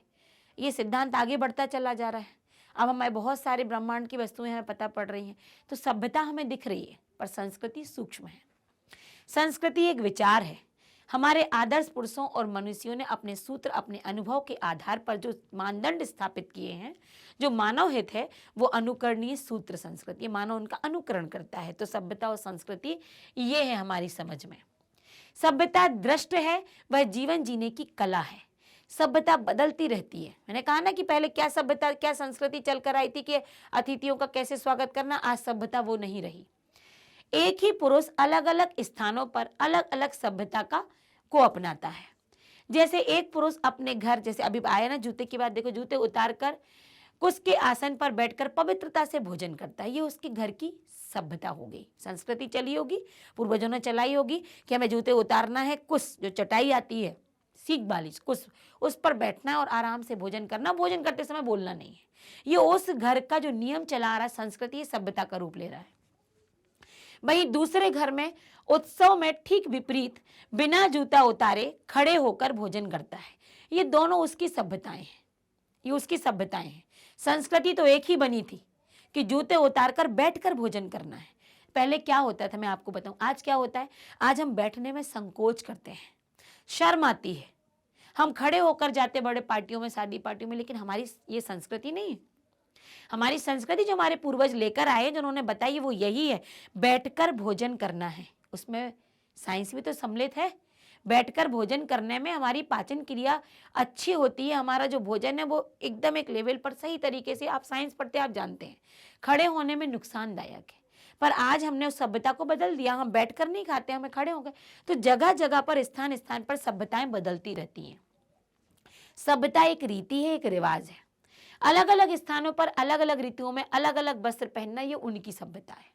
ये सिद्धांत आगे बढ़ता चला जा रहा है। अब हमें बहुत सारे ब्रह्मांड की वस्तुएं हमें पता पड़ रही हैं। तो सभ्यता हमें दिख रही है पर संस्कृति सूक्ष्म है। संस्कृति एक विचार है। हमारे आदर्श पुरुषों और मनुष्यों ने अपने सूत्र, अपने अनुभव के आधार पर जो मानदंड स्थापित किए हैं, जो मानव हित है, वो अनुकरणीय सूत्र संस्कृति, मानव उनका अनुकरण करता है। तो सभ्यता और संस्कृति ये है हमारी समझ में। सभ्यता दृष्ट है, वह जीवन जीने की कला है। सभ्यता बदलती रहती है। मैंने कहा ना कि पहले क्या सभ्यता, क्या संस्कृति चल कर आई थी कि अतिथियों का कैसे स्वागत करना, आज सभ्यता वो नहीं रही। एक ही पुरुष अलग अलग स्थानों पर अलग अलग सभ्यता को अपनाता है। जैसे एक पुरुष अपने घर, जैसे अभी आया ना जूते की बात, देखो जूते उतार कर कुश के आसन पर बैठकर पवित्रता से भोजन करता है। ये उसके घर की सभ्यता हो गई, संस्कृति चली होगी, पूर्वजों ने चलाई होगी कि हमें जूते उतारना है, कुश जो चटाई आती है सीख बालिश कुश, उस पर बैठना है और आराम से भोजन करना, भोजन करते समय बोलना नहीं है। ये उस घर का जो नियम चला आ रहा है, संस्कृति, सभ्यता का रूप ले रहा है। वहीं दूसरे घर में उत्सव में ठीक विपरीत बिना जूता उतारे खड़े होकर भोजन करता है। ये दोनों उसकी सभ्यताएं हैं, ये उसकी सभ्यताएं हैं। संस्कृति तो एक ही बनी थी कि जूते उतारकर बैठकर भोजन करना है। पहले क्या होता था मैं आपको बताऊं, आज क्या होता है, आज हम बैठने में संकोच करते हैं, शर्म आती है, हम खड़े होकर जाते बड़े पार्टियों में, शादी पार्टियों में, लेकिन हमारी ये संस्कृति नहीं है। हमारी संस्कृति जो हमारे पूर्वज लेकर आए, जो उन्होंने बताई, वो यही है, बैठकर भोजन करना है। उसमें साइंस भी तो सम्मिलित है। बैठकर भोजन करने में हमारी पाचन क्रिया अच्छी होती है, हमारा जो भोजन है वो एकदम एक लेवल पर सही तरीके से, आप साइंस पढ़ते आप जानते हैं, खड़े होने में नुकसानदायक है। पर आज हमने उस सभ्यता को बदल दिया, हम बैठकर नहीं खाते, हमें खड़े हो गए। तो जगह जगह पर, स्थान स्थान पर सभ्यताएं बदलती रहती हैं। सभ्यता एक रीति है, एक रिवाज है। अलग अलग स्थानों पर अलग अलग ऋतुओं में अलग अलग वस्त्र पहनना, ये उनकी सभ्यता है।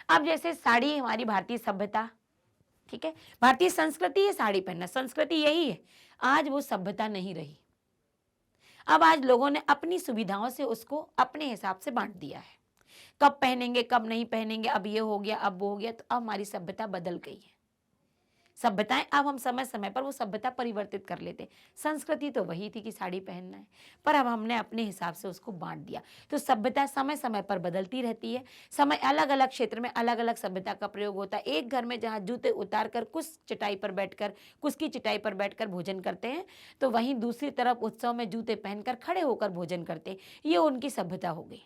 अब जैसे साड़ी हमारी भारतीय सभ्यता, ठीक है, भारतीय संस्कृति है साड़ी पहनना, संस्कृति यही है। आज वो सभ्यता नहीं रही। अब आज लोगों ने अपनी सुविधाओं से उसको अपने हिसाब से बांट दिया है, कब पहनेंगे कब नहीं पहनेंगे, अब ये हो गया अब वो हो गया। तो अब हमारी सभ्यता बदल गई है। सभ्यताएं, अब हम समय समय पर वो सभ्यता परिवर्तित कर लेते। संस्कृति तो वही थी कि साड़ी पहनना है, पर अब हमने अपने हिसाब से उसको बांट दिया। तो सभ्यता समय समय पर बदलती रहती है। समय अलग अलग क्षेत्र में अलग अलग सभ्यता का प्रयोग होता है। एक घर में जहाँ जूते उतार कर कुछ चटाई पर बैठकर, कुछ की चटाई पर बैठकर भोजन करते हैं, तो वहीं दूसरी तरफ उत्सव में जूते पहनकर खड़े होकर भोजन करते हैं। ये उनकी सभ्यता हो गई।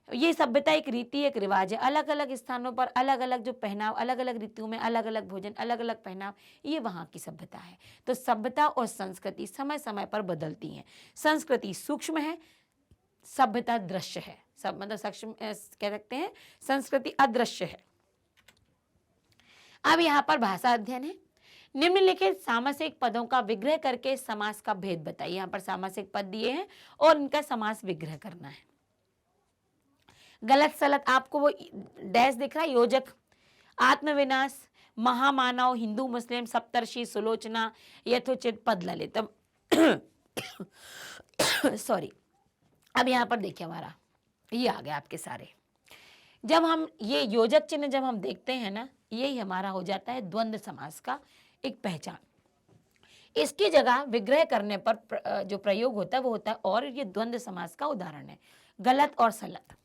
ये सभ्यता एक रीति, एक रिवाज है। अलग अलग स्थानों पर अलग अलग जो पहनाव, अलग अलग ऋतुओं में अलग अलग भोजन, अलग अलग पहनाव, ये वहाँ की सभ्यता है। तो सभ्यता और संस्कृति समय समय पर बदलती हैं। संस्कृति सूक्ष्म है, सभ्यता दृश्य है। सब मतलब सूक्ष्म कह सकते हैं, संस्कृति अदृश्य है। अब यहाँ पर भाषा अध्ययन है। निम्नलिखित सामासिक पदों का विग्रह करके समास का भेद बताइए। यहाँ पर सामासिक पद दिए हैं और इनका समास विग्रह करना है। गलत सलत, आपको वो डैश दिख रहा है, योजक, आत्मविनाश, महामानव, हिंदू मुस्लिम, सप्तर्षि, सुलोचना, यथोचित, पद ललित। सॉरी, अब यहाँ पर देखिए हमारा ये आ गया आपके सारे। जब हम ये योजक चिन्ह जब हम देखते हैं ना, यही हमारा हो जाता है द्वंद्व समास का एक पहचान। इसकी जगह विग्रह करने पर जो प्रयोग होता है वो होता है और, ये द्वंद्व समास का उदाहरण है, गलत और सलत।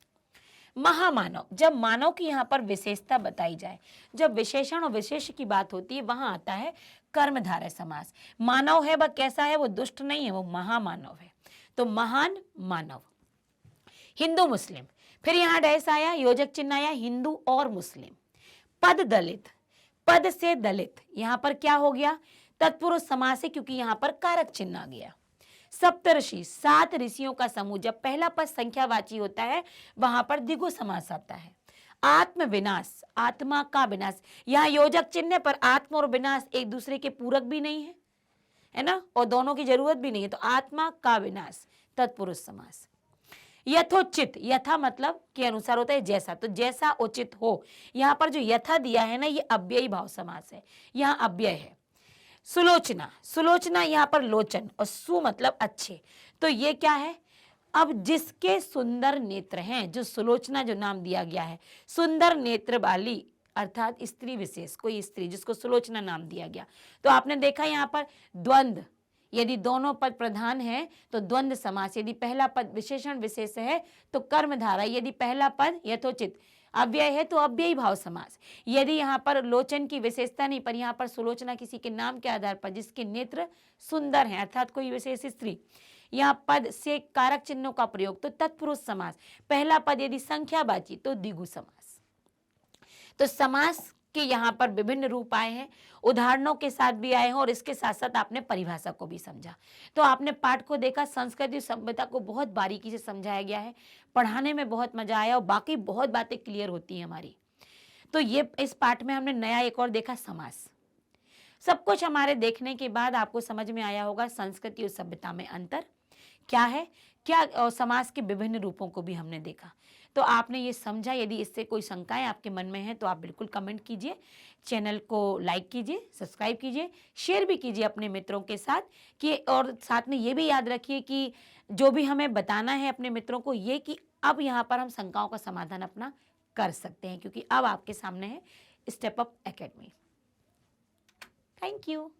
महामानव, जब मानव की यहाँ पर विशेषता बताई जाए, जब विशेषण और विशेष की बात होती है, वहां आता है कर्मधारय समास। मानव है वह कैसा है, वो दुष्ट नहीं है, वो महामानव है, तो महान मानव। हिंदू मुस्लिम, फिर यहाँ डैश आया, योजक चिन्ह आया, हिंदू और मुस्लिम। पद दलित, पद से दलित, यहाँ पर क्या हो गया, तत्पुरुष समास है, क्योंकि यहाँ पर कारक चिन्ह आ गया। सप्तर्षि, 7 ऋषियों का समूह, जब पहला पद संख्यावाची होता है वहां पर द्विगु समास आता है। आत्म विनाश, आत्मा का विनाश, यहाँ योजक चिन्ह पर आत्मा और विनाश एक दूसरे के पूरक भी नहीं है, है ना, और दोनों की जरूरत भी नहीं है, तो आत्मा का विनाश, तत्पुरुष समास। यथोचित, यथा मतलब के अनुसार होता है जैसा, तो जैसा उचित हो, यहाँ पर जो यथा दिया है ना, ये अव्ययी भाव समास है, यहाँ अव्यय है। सुलोचना, सुलोचना यहाँ पर लोचन और सु मतलब अच्छे, तो ये क्या है, अब जिसके सुंदर नेत्र हैं, जो सुलोचना जो नाम दिया गया है, सुंदर नेत्र वाली अर्थात स्त्री विशेष, कोई स्त्री जिसको सुलोचना नाम दिया गया। तो आपने देखा यहाँ पर द्वंद्व, यदि दोनों पद प्रधान है तो द्वंद्व समास, यदि पहला पद विशेषण विशेष है तो कर्मधारा, यदि पहला पद यथोचित अव्यय है तो अव्ययी भाव समास। यदि यहाँ पर लोचन की विशेषता नहीं, पर यहाँ पर सुलोचना किसी के नाम के आधार पर जिसके नेत्र सुंदर हैं अर्थात कोई विशेष स्त्री, यहाँ पद से कारक चिन्हों का प्रयोग, तो तत्पुरुष समास। पहला पद यदि संख्यावाची तो द्विगु समास। तो समास के यहाँ पर विभिन्न रूप आए हैं, उदाहरणों के साथ भी आए हैं, और इसके साथ साथ आपने परिभाषा को भी समझा। तो आपने पाठ को देखा, संस्कृति सभ्यता को बहुत बारीकी से समझाया गया है, पढ़ाने में बहुत मजा आया और बाकी बहुत बातें क्लियर होती हैं हमारी। तो ये इस पाठ में हमने नया एक और देखा, समास। सब कुछ हमारे देखने के बाद आपको समझ में आया होगा संस्कृति और सभ्यता में अंतर क्या है, क्या समास के विभिन्न रूपों को भी हमने देखा। तो आपने ये समझा, यदि इससे कोई शंकाएं आपके मन में हैं तो आप बिल्कुल कमेंट कीजिए, चैनल को लाइक कीजिए, सब्सक्राइब कीजिए, शेयर भी कीजिए अपने मित्रों के साथ कि, और साथ में ये भी याद रखिए कि जो भी हमें बताना है अपने मित्रों को ये कि अब यहाँ पर हम शंकाओं का समाधान अपना कर सकते हैं, क्योंकि अब आपके सामने है step Up academy. Thank you.